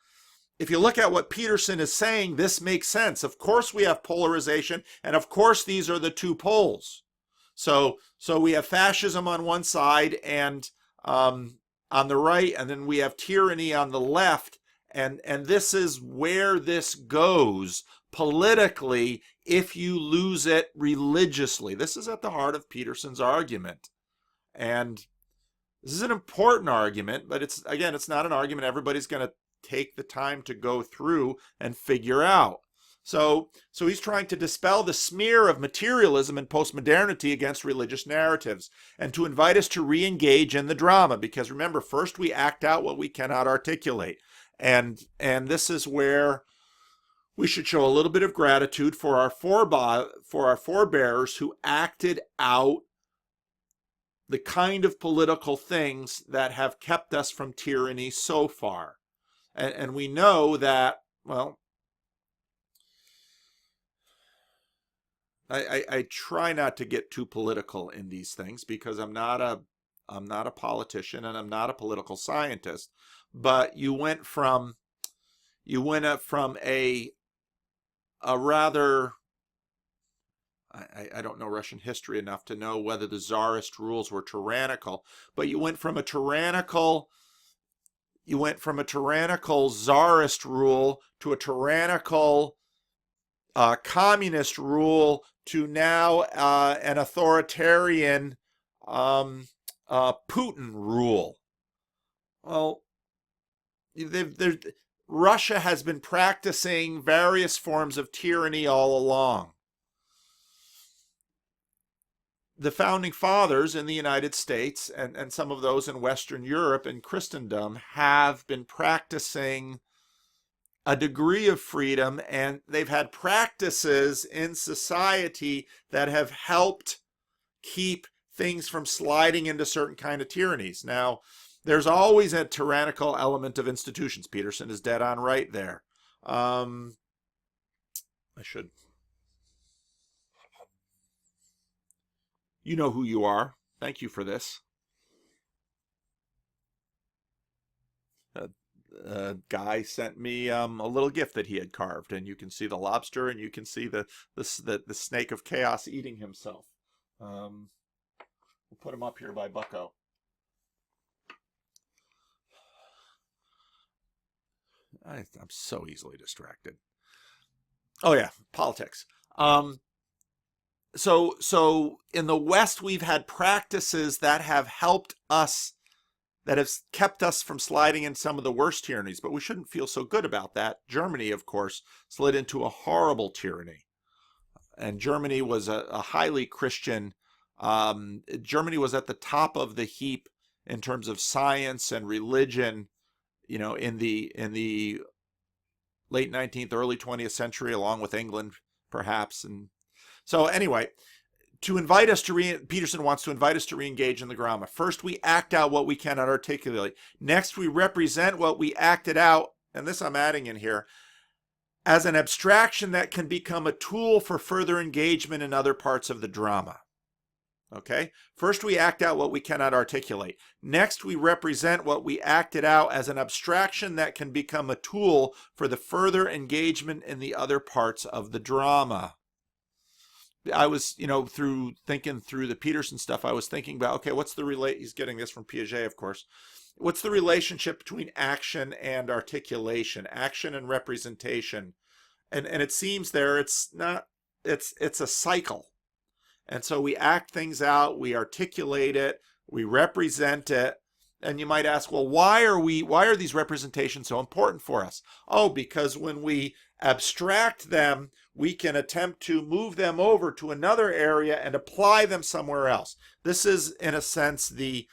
what Peterson is saying, this makes sense. Of course we have polarization, and of course these are the two poles. So we have fascism on one side and on the right, and then we have tyranny on the left, and this is where this goes politically if you lose it religiously. This is at the heart of Peterson's argument. And this is an important argument, but it's not an argument everybody's going to take the time to go through and figure out. So he's trying to dispel the smear of materialism and postmodernity against religious narratives, and to invite us to re-engage in the drama, because remember, first we act out what we cannot articulate. And this is where we should show a little bit of gratitude for our forebears who acted out the kind of political things that have kept us from tyranny so far. And we know that, well, I try not to get too political in these things because I'm not a politician and I'm not a political scientist. But you went from a rather, I don't know Russian history enough to know whether the Tsarist rules were tyrannical, but you went from a tyrannical Tsarist rule to a tyrannical communist rule to now an authoritarian Putin rule. Well, Russia has been practicing various forms of tyranny all along. the founding fathers in the United States and some of those in Western Europe and Christendom have been practicing a degree of freedom, and they've had practices in society that have helped keep things from sliding into certain kind of tyrannies. Now, there's always a tyrannical element of institutions. Peterson is dead on right there. I should. You know who you are. Thank you for this. A guy sent me a little gift that he had carved, and you can see the lobster, and you can see the snake of chaos eating himself. We'll put him up here by Bucko. I'm so easily distracted. Oh yeah, politics. So in the West, we've had practices that have helped us, that have kept us from sliding in some of the worst tyrannies, but we shouldn't feel so good about that. Germany, of course, slid into a horrible tyranny. And Germany was a highly Christian. Germany was at the top of the heap in terms of science and religion, in the late 19th, early 20th century, along with England, perhaps. And so anyway, Peterson wants to invite us to re-engage in the grammar. First, we act out what we cannot articulate. Next, we represent what we acted out, and this I'm adding in here, as an abstraction that can become a tool for further engagement in other parts of the drama. Okay? First, we act out what we cannot articulate. Next, we represent what we acted out as an abstraction that can become a tool for the further engagement in the other parts of the drama. I was, through thinking through the Peterson stuff, I was thinking about, okay, what's the he's getting this from Piaget, of course. What's the relationship between action and articulation, action and representation? And it seems there it's a cycle. And so we act things out, we articulate it, we represent it. And you might ask, well, why are these representations so important for us? Oh, because when we abstract them, we can attempt to move them over to another area and apply them somewhere else. This is, in a sense, the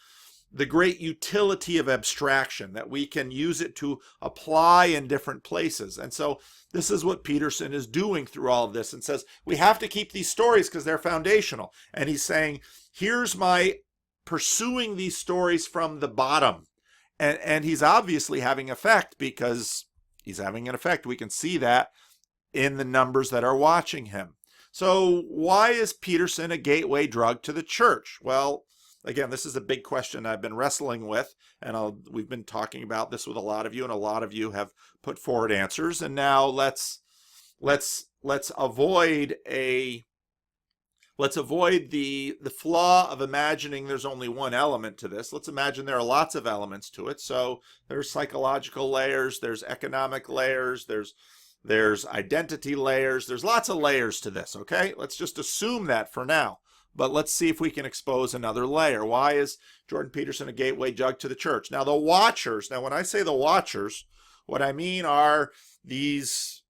great utility of abstraction, that we can use it to apply in different places. And so this is what Peterson is doing through all of this, and says we have to keep these stories because they're foundational. And he's saying, here's my pursuing these stories from the bottom. And he's obviously having effect, because he's having an effect. We can see that in the numbers that are watching him. So why is Peterson a gateway drug to the church? Well, again, this is a big question I've been wrestling with, and we've been talking about this with a lot of you, and a lot of you have put forward answers. And now let's avoid the flaw of imagining there's only one element to this. Let's imagine there are lots of elements to it. So there's psychological layers, there's economic layers, there's identity layers, there's lots of layers to this, okay? Let's just assume that for now. But let's see if we can expose another layer. Why is Jordan Peterson a gateway drug to the church? Now, the watchers, when I say the watchers, what I mean are these,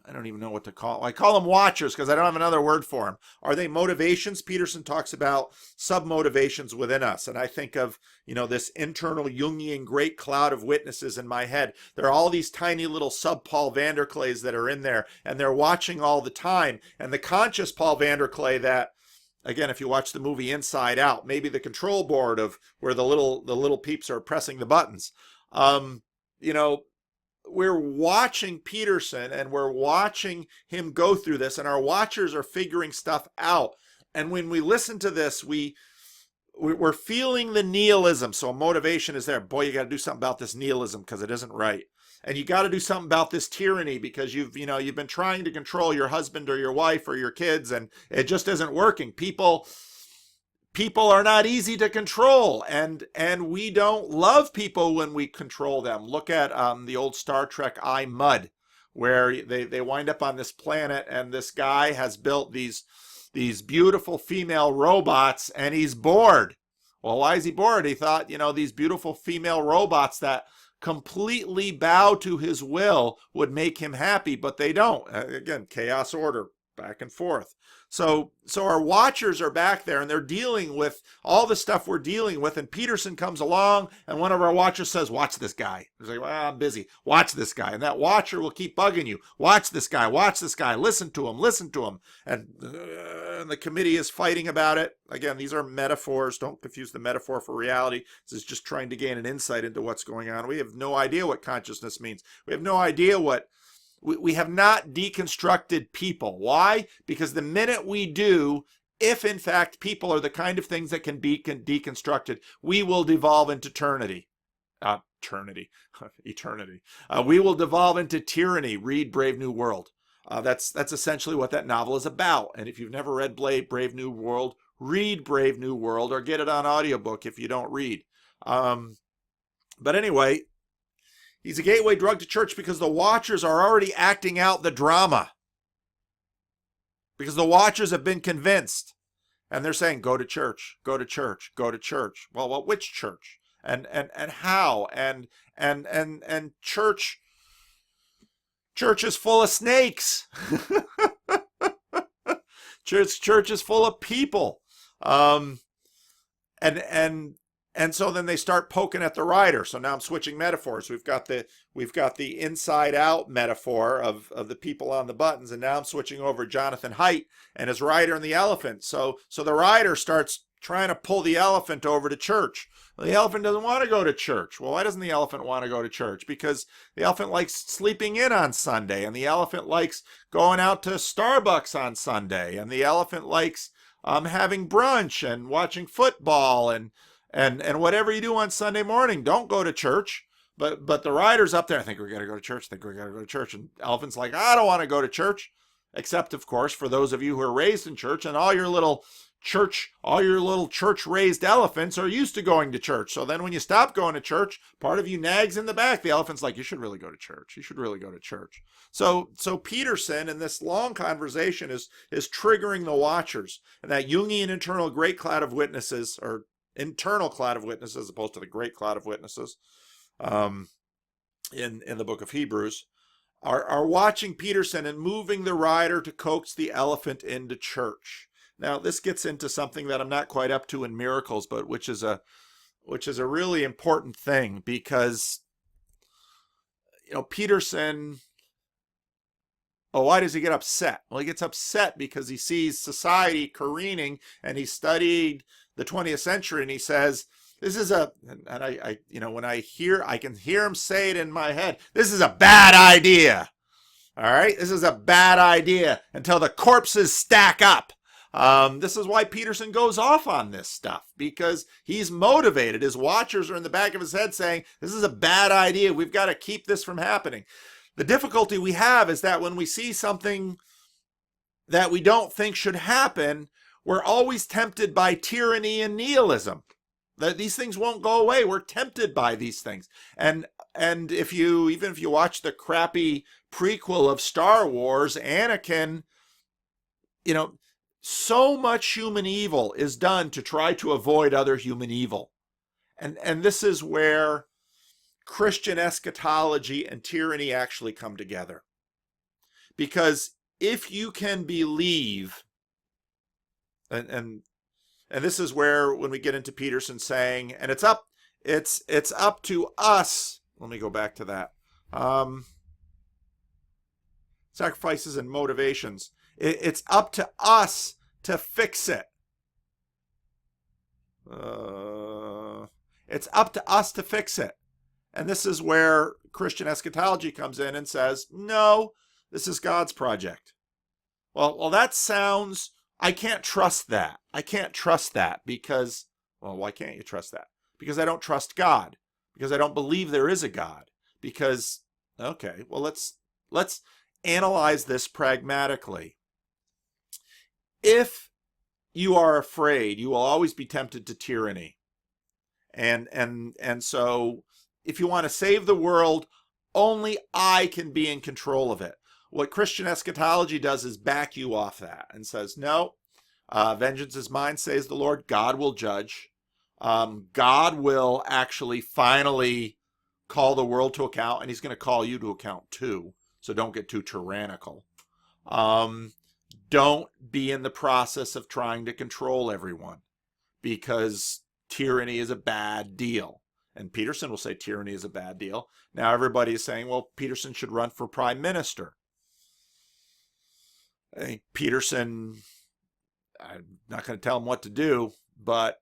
I don't even know what to call them. I call them watchers because I don't have another word for them. Are they motivations? Peterson talks about sub-motivations within us. And I think of, this internal Jungian great cloud of witnesses in my head. There are all these tiny little sub-Paul Vanderklays that are in there, and they're watching all the time. And the conscious Paul Vanderklay that, again, if you watch the movie Inside Out, maybe the control board of where the little peeps are pressing the buttons. We're watching Peterson, and we're watching him go through this, and our watchers are figuring stuff out. And when we listen to this, we're feeling the nihilism. So a motivation is there. Boy, you got to do something about this nihilism because it isn't right. And you got to do something about this tyranny because you've been trying to control your husband or your wife or your kids, and it just isn't working. People are not easy to control, and we don't love people when we control them. Look at the old Star Trek I, Mudd, where they wind up on this planet, and this guy has built these beautiful female robots, and he's bored. Well, why is he bored? He thought, these beautiful female robots that completely bow to his will would make him happy, but they don't. Again, chaos order. back and forth. So our watchers are back there and they're dealing with all the stuff we're dealing with. And Peterson comes along and one of our watchers says, watch this guy. He's like, well, I'm busy. Watch this guy. And that watcher will keep bugging you. Watch this guy. Watch this guy. Listen to him. Listen to him. And the committee is fighting about it. Again, these are metaphors. Don't confuse the metaphor for reality. This is just trying to gain an insight into what's going on. We have no idea what consciousness means. We have no idea what we have not deconstructed people. Why? Because the minute we do, if in fact people are the kind of things that can be deconstructed, we will devolve into eternity. Eternity. We will devolve into tyranny. Read Brave New World. That's essentially what that novel is about. And if you've never read Brave New World, read Brave New World or get it on audiobook if you don't read. But anyway, he's a gateway drug to church because the watchers are already acting out the drama. Because the watchers have been convinced. And they're saying, go to church, go to church, go to church. Well, which church? And how? And church is full of snakes. Church is full of people. And so then they start poking at the writer. So now I'm switching metaphors. We've got the inside out metaphor of the people on the buttons, and now I'm switching over Jonathan Haidt and his rider and the elephant. So the rider starts trying to pull the elephant over to church. Well, the elephant doesn't want to go to church. Well, why doesn't the elephant want to go to church? Because the elephant likes sleeping in on Sunday, and the elephant likes going out to Starbucks on Sunday, and the elephant likes having brunch and watching football and whatever you do on Sunday morning. Don't go to church. But the rider's up there. I think we're going to go to church. And elephant's like, I don't want to go to church. Except, of course, for those of you who are raised in church, and all your little church-raised elephants are used to going to church. So then when you stop going to church, part of you nags in the back. The elephant's like, you should really go to church. You should really go to church. So Peterson, in this long conversation, is triggering the watchers. And that Jungian internal great cloud of witnesses, or internal cloud of witnesses, as opposed to the great cloud of witnesses, in the book of Hebrews, are watching Peterson and moving the rider to coax the elephant into church. Now, this gets into something that I'm not quite up to in miracles, but which is a really important thing, because Peterson. Oh, why does he get upset? Well, he gets upset because he sees society careening, and he studied the 20th century, and he says, this is I can hear him say it in my head, this is a bad idea. All right, this is a bad idea until the corpses stack up. This is why Peterson goes off on this stuff, because he's motivated. His watchers are in the back of his head saying, this is a bad idea. We've got to keep this from happening. The difficulty we have is that when we see something that we don't think should happen, we're always tempted by tyranny and nihilism. That these things won't go away. We're tempted by these things. And if you watch the crappy prequel of Star Wars, Anakin, so much human evil is done to try to avoid other human evil. And this is where Christian eschatology and tyranny actually come together. Because if you can believe, and this is where, when we get into Peterson saying, and it's up to us. Let me go back to that. Sacrifices and motivations. It's up to us to fix it. It's up to us to fix it. And this is where Christian eschatology comes in and says, no, this is God's project. Well, that sounds, I can't trust that. I can't trust that because, well, why can't you trust that? Because I don't trust God. Because I don't believe there is a God. Because, okay, well, let's analyze this pragmatically. If you are afraid, you will always be tempted to tyranny. And so if you want to save the world, only I can be in control of it. What Christian eschatology does is back you off that and says, no, vengeance is mine, says the Lord. God will judge. God will actually finally call the world to account, and he's going to call you to account too. So don't get too tyrannical. don't be in the process of trying to control everyone, because tyranny is a bad deal. And Peterson will say tyranny is a bad deal. Now everybody is saying, well, Peterson should run for prime minister. I think Peterson, I'm not going to tell him what to do, but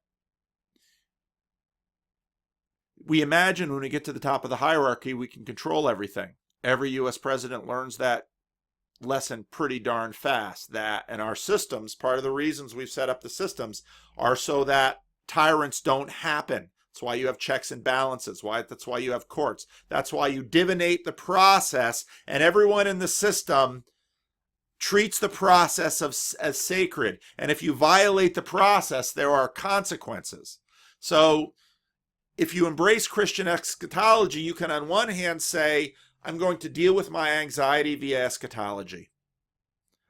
we imagine when we get to the top of the hierarchy, we can control everything. Every U.S. president learns that lesson pretty darn fast. That, and our systems, part of the reasons we've set up the systems are so that tyrants don't happen. That's why you have checks and balances. That's why you have courts. That's why you divinate the process, and everyone in the system treats the process as sacred. And if you violate the process, there are consequences. So if you embrace Christian eschatology, you can on one hand say, I'm going to deal with my anxiety via eschatology.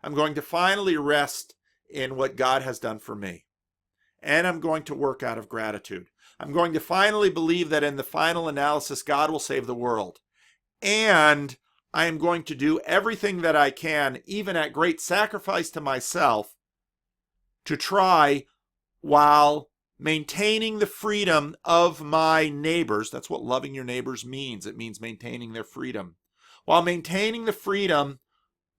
I'm going to finally rest in what God has done for me. And I'm going to work out of gratitude. I'm going to finally believe that in the final analysis, God will save the world. And I am going to do everything that I can, even at great sacrifice to myself, to try, while maintaining the freedom of my neighbors. That's what loving your neighbors means. It means maintaining their freedom. While maintaining the freedom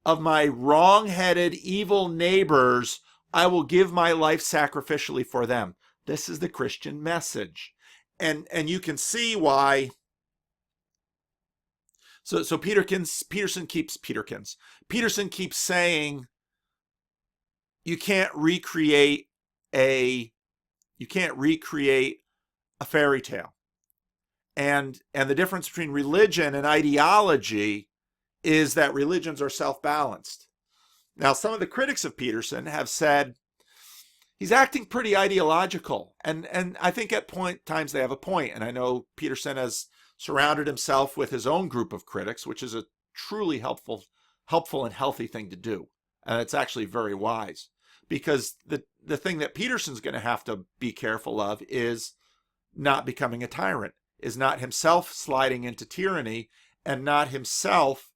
of my wrong-headed, evil neighbors, I will give my life sacrificially for them. This is the Christian message. And you can see why. So Peterson keeps saying you can't recreate a fairy tale. And the difference between religion and ideology is that religions are self-balanced. Now, some of the critics of Peterson have said he's acting pretty ideological, and I think at times they have a point. And I know Peterson has surrounded himself with his own group of critics, which is a truly helpful and healthy thing to do. And it's actually very wise, because the thing that Peterson's going to have to be careful of is not becoming a tyrant, is not himself sliding into tyranny, and not himself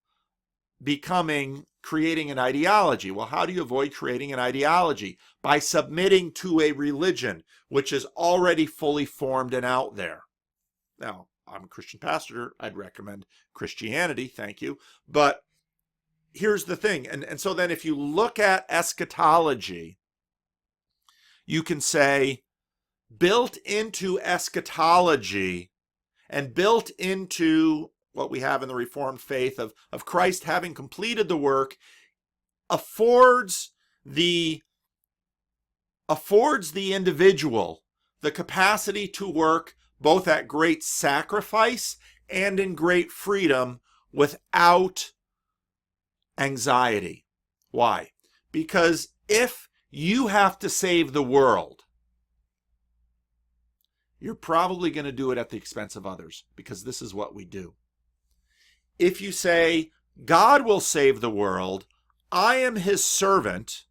creating an ideology. Well, how do you avoid creating an ideology? By submitting to a religion which is already fully formed and out there. Now, I'm a Christian pastor. I'd recommend Christianity. Thank you. But here's the thing. And so then if you look at eschatology, you can say, built into eschatology and built into what we have in the Reformed faith of Christ having completed the work, affords the individual the capacity to work both at great sacrifice and in great freedom without anxiety. Why? Because if you have to save the world, you're probably going to do it at the expense of others, because this is what we do. If you say, God will save the world, I am his servant,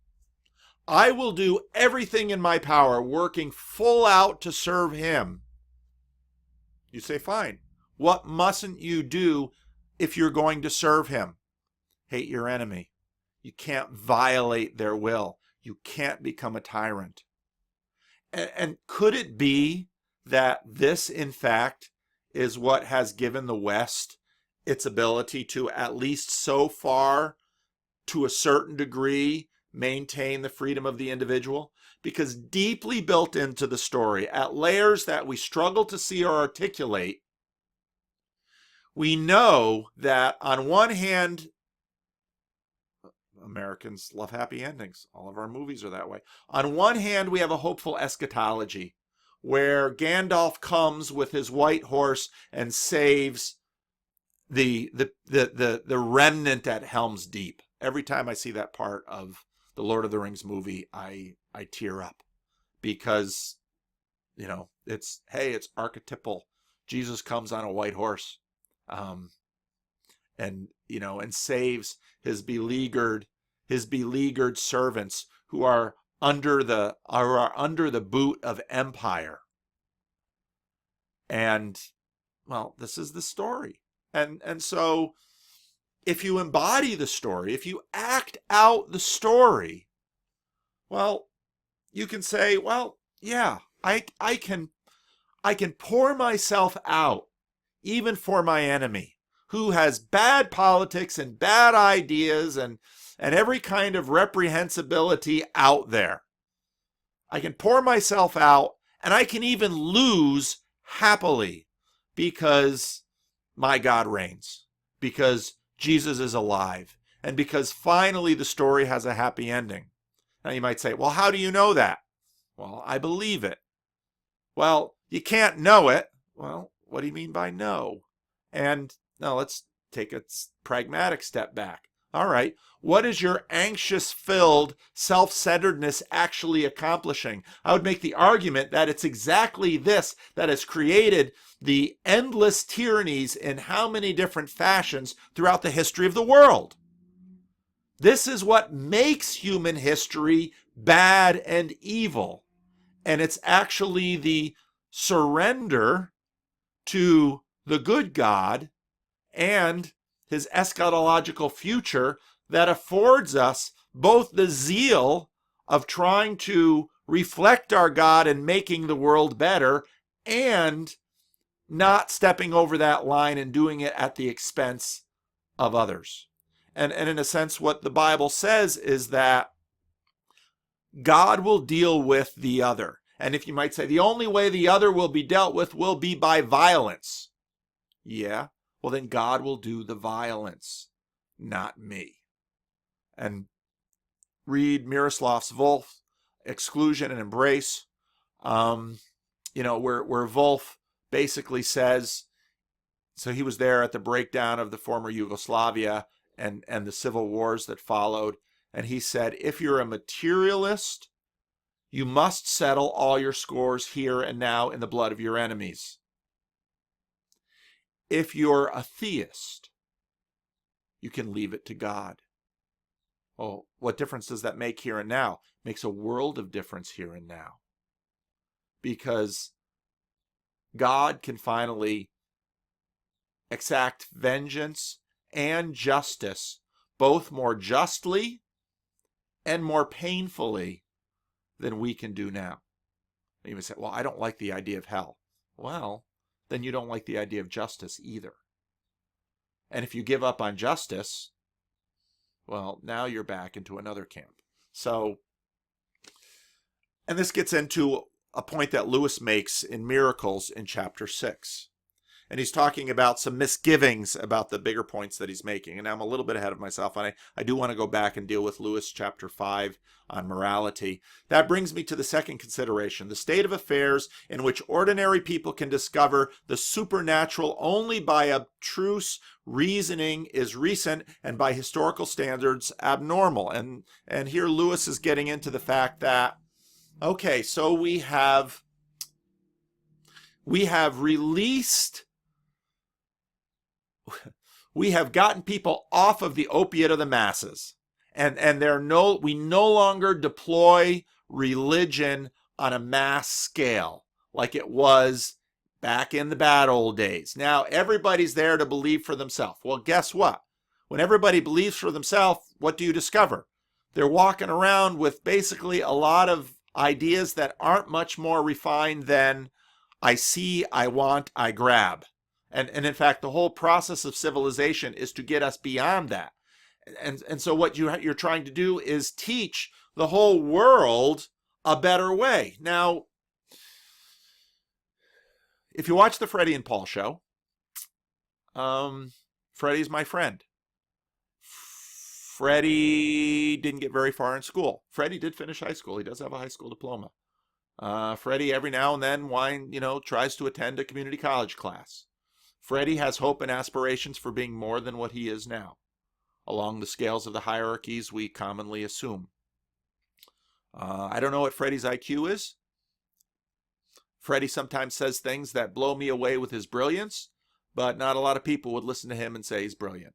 I will do everything in my power, working full out to serve him, you say, fine. What mustn't you do if you're going to serve him? Hate your enemy. You can't violate their will. You can't become a tyrant. And could it be that this, in fact, is what has given the West its ability to, at least so far, to a certain degree, maintain the freedom of the individual? Because deeply built into the story, at layers that we struggle to see or articulate, we know that on one hand, Americans love happy endings. All of our movies are that way. On one hand, we have a hopeful eschatology where Gandalf comes with his white horse and saves the remnant at Helm's Deep. Every time I see that part of the Lord of the Rings movie, I tear up, because it's archetypal. Jesus comes on a white horse, and saves his beleaguered servants who are under the boot of empire. And well, this is the story. And so if you embody the story, if you act out the story, well, you can say, well, yeah, I can pour myself out even for my enemy, who has bad politics and bad ideas and every kind of reprehensibility out there. I can pour myself out, and I can even lose happily because my God reigns, because Jesus is alive, and because finally the story has a happy ending. Now you might say, well, how do you know that? Well, I believe it. Well, you can't know it. Well, what do you mean by know? And now let's take a pragmatic step back. All right, what is your anxious-filled self-centeredness actually accomplishing? I would make the argument that it's exactly this that has created the endless tyrannies in how many different fashions throughout the history of the world. This is what makes human history bad and evil. And it's actually the surrender to the good God and his eschatological future that affords us both the zeal of trying to reflect our God and making the world better, and not stepping over that line and doing it at the expense of others. And in a sense, what the Bible says is that God will deal with the other. And if you might say, the only way the other will be dealt with will be by violence. Yeah, well then God will do the violence, not me. And read Miroslav's Volf, Exclusion and Embrace, where Volf basically says, so he was there at the breakdown of the former Yugoslavia and the civil wars that followed. And he said, if you're a materialist, you must settle all your scores here and now in the blood of your enemies. If you're a theist, you can leave it to God. Oh, what difference does that make here and now? It makes a world of difference here and now. Because God can finally exact vengeance and justice, both more justly and more painfully than we can do now. And you may say, well, I don't like the idea of hell. Well, then you don't like the idea of justice either. And if you give up on justice, well, now you're back into another camp. So, and this gets into a point that Lewis makes in Miracles in chapter 6. And he's talking about some misgivings about the bigger points that he's making. And I'm a little bit ahead of myself. And I do want to go back and deal with Lewis chapter 5 on morality. That brings me to the second consideration. The state of affairs in which ordinary people can discover the supernatural only by abstruse reasoning is recent and by historical standards abnormal. And here Lewis is getting into the fact that, okay, so we have released, we have gotten people off of the opiate of the masses, and we no longer deploy religion on a mass scale like it was back in the bad old days. Now everybody's there to believe for themselves. Well, guess what? When everybody believes for themselves, what do you discover? They're walking around with basically a lot of ideas that aren't much more refined than I see, I want, I grab. And in fact, the whole process of civilization is to get us beyond that. And so what you're trying to do is teach the whole world a better way. Now, if you watch the Freddie and Paul show, Freddie's my friend. Freddie didn't get very far in school. Freddie did finish high school. He does have a high school diploma. Freddie every now and then tries to attend a community college class. Freddie has hope and aspirations for being more than what he is now, along the scales of the hierarchies we commonly assume. I don't know what Freddie's IQ is. Freddie sometimes says things that blow me away with his brilliance, but not a lot of people would listen to him and say he's brilliant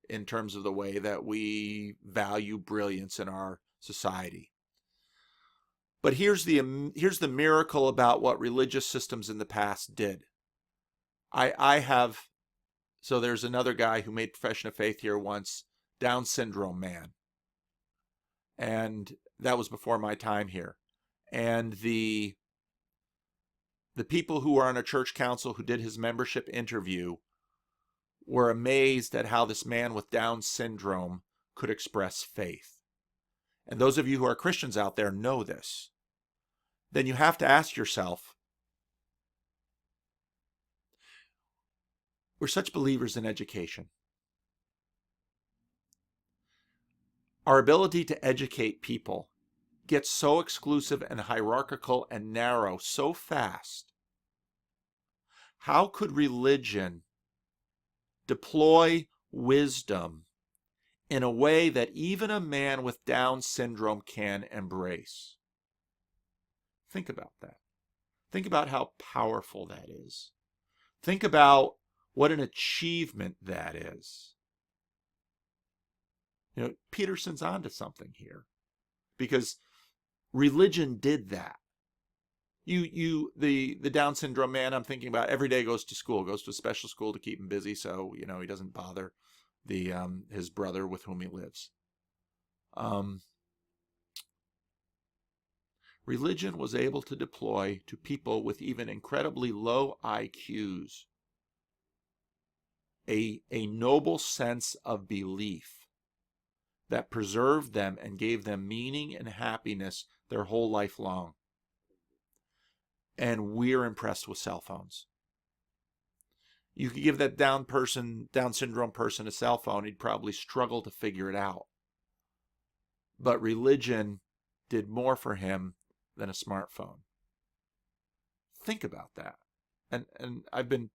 in terms of the way that we value brilliance in our society. But here's the miracle about what religious systems in the past did. I have So there's another guy who made profession of faith here once, Down syndrome man. And that was before my time here. And the people who were on a church council who did his membership interview were amazed at how this man with Down syndrome could express faith. And those of you who are Christians out there know this. Then you have to ask yourself, we're such believers in education. Our ability to educate people gets so exclusive and hierarchical and narrow so fast. How could religion deploy wisdom in a way that even a man with Down syndrome can embrace? Think about that. Think about how powerful that is. Think about what an achievement that is. You know, Peterson's onto something here, because religion did that. The Down syndrome man I'm thinking about every day goes to school, goes to a special school to keep him busy, so he doesn't bother his brother with whom he lives. Religion was able to deploy to people with even incredibly low IQs a noble sense of belief that preserved them and gave them meaning and happiness their whole life long. And we're impressed with cell phones. You could give that Down syndrome person a cell phone, he'd probably struggle to figure it out. But religion did more for him than a smartphone. Think about that. And I've been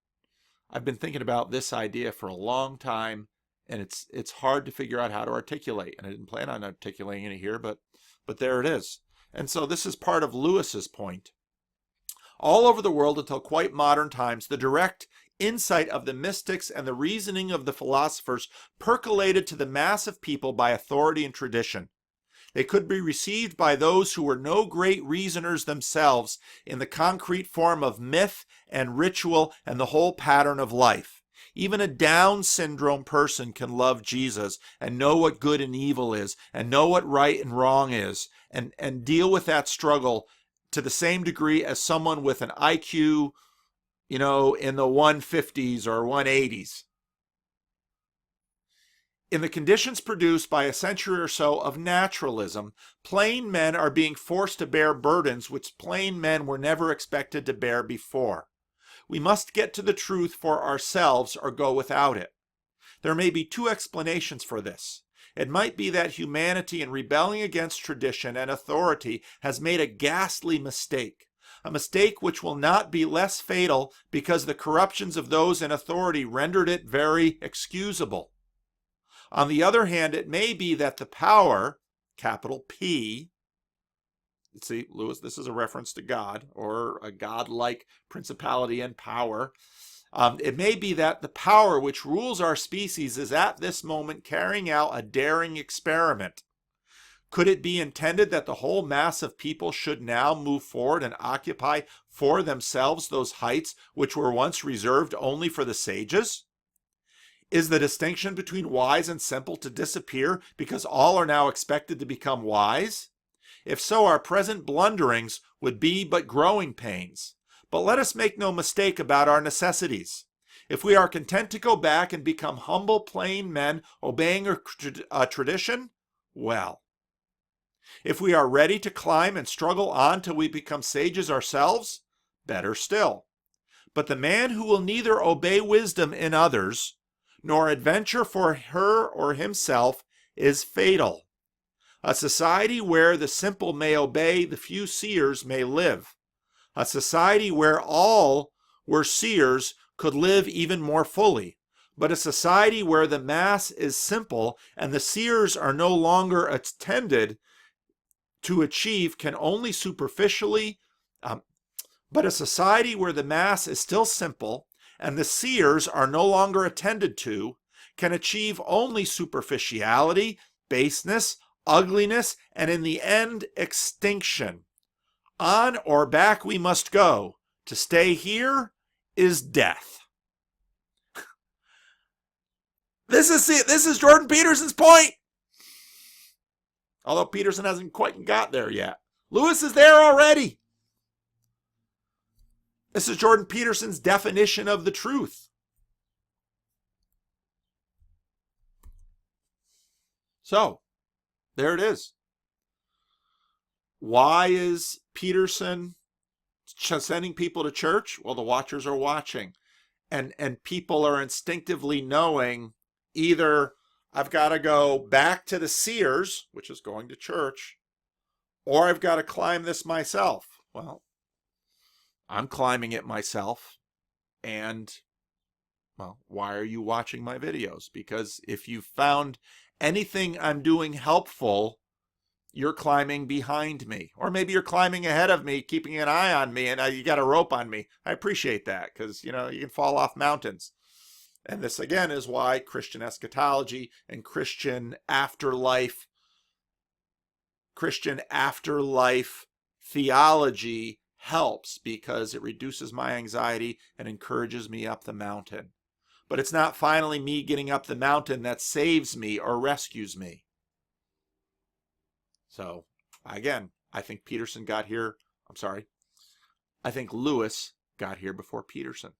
thinking about this idea for a long time, and it's hard to figure out how to articulate. And I didn't plan on articulating it here, but there it is. And so this is part of Lewis's point. All over the world until quite modern times, the direct insight of the mystics and the reasoning of the philosophers percolated to the mass of people by authority and tradition. They could be received by those who were no great reasoners themselves in the concrete form of myth and ritual and the whole pattern of life. Even a Down syndrome person can love Jesus and know what good and evil is and know what right and wrong is and deal with that struggle to the same degree as someone with an IQ, in the 150s or 180s. In the conditions produced by a century or so of naturalism, plain men are being forced to bear burdens which plain men were never expected to bear before. We must get to the truth for ourselves or go without it. There may be two explanations for this. It might be that humanity in rebelling against tradition and authority has made a ghastly mistake, a mistake which will not be less fatal because the corruptions of those in authority rendered it very excusable. On the other hand, it may be that the power, capital P, see, Lewis, this is a reference to God, or a God-like principality and power. It may be that the power which rules our species is at this moment carrying out a daring experiment. Could it be intended that the whole mass of people should now move forward and occupy for themselves those heights which were once reserved only for the sages? Is the distinction between wise and simple to disappear because all are now expected to become wise? If so, our present blunderings would be but growing pains. But let us make no mistake about our necessities. If we are content to go back and become humble, plain men, obeying a tradition, well. If we are ready to climb and struggle on till we become sages ourselves, better still. But the man who will neither obey wisdom in others, nor adventure for her or himself, is fatal. A society where the simple may obey, the few seers may live. A society where all were seers could live even more fully. But a society where the mass is simple and the seers are no longer attended to achieve can only superficially, but a society where the mass is still simple and the seers are no longer attended to can achieve only superficiality, baseness, ugliness, and in the end, extinction. On or back we must go. To stay here is death. This is Jordan Peterson's point. Although Peterson hasn't quite got there yet. Lewis is there already. This is Jordan Peterson's definition of the truth. So, there it is. Why is Peterson sending people to church? Well, the watchers are watching. And people are instinctively knowing either I've got to go back to the seers, which is going to church, or I've got to climb this myself. Well, I'm climbing it myself. And, well, why are you watching my videos? Because if you found anything I'm doing helpful, you're climbing behind me. Or maybe you're climbing ahead of me, keeping an eye on me, and you got a rope on me. I appreciate that because, you can fall off mountains. And this, again, is why Christian eschatology and Christian afterlife theology helps, because it reduces my anxiety and encourages me up the mountain. But it's not finally me getting up the mountain that saves me or rescues me. So, again, I think Lewis got here before Peterson.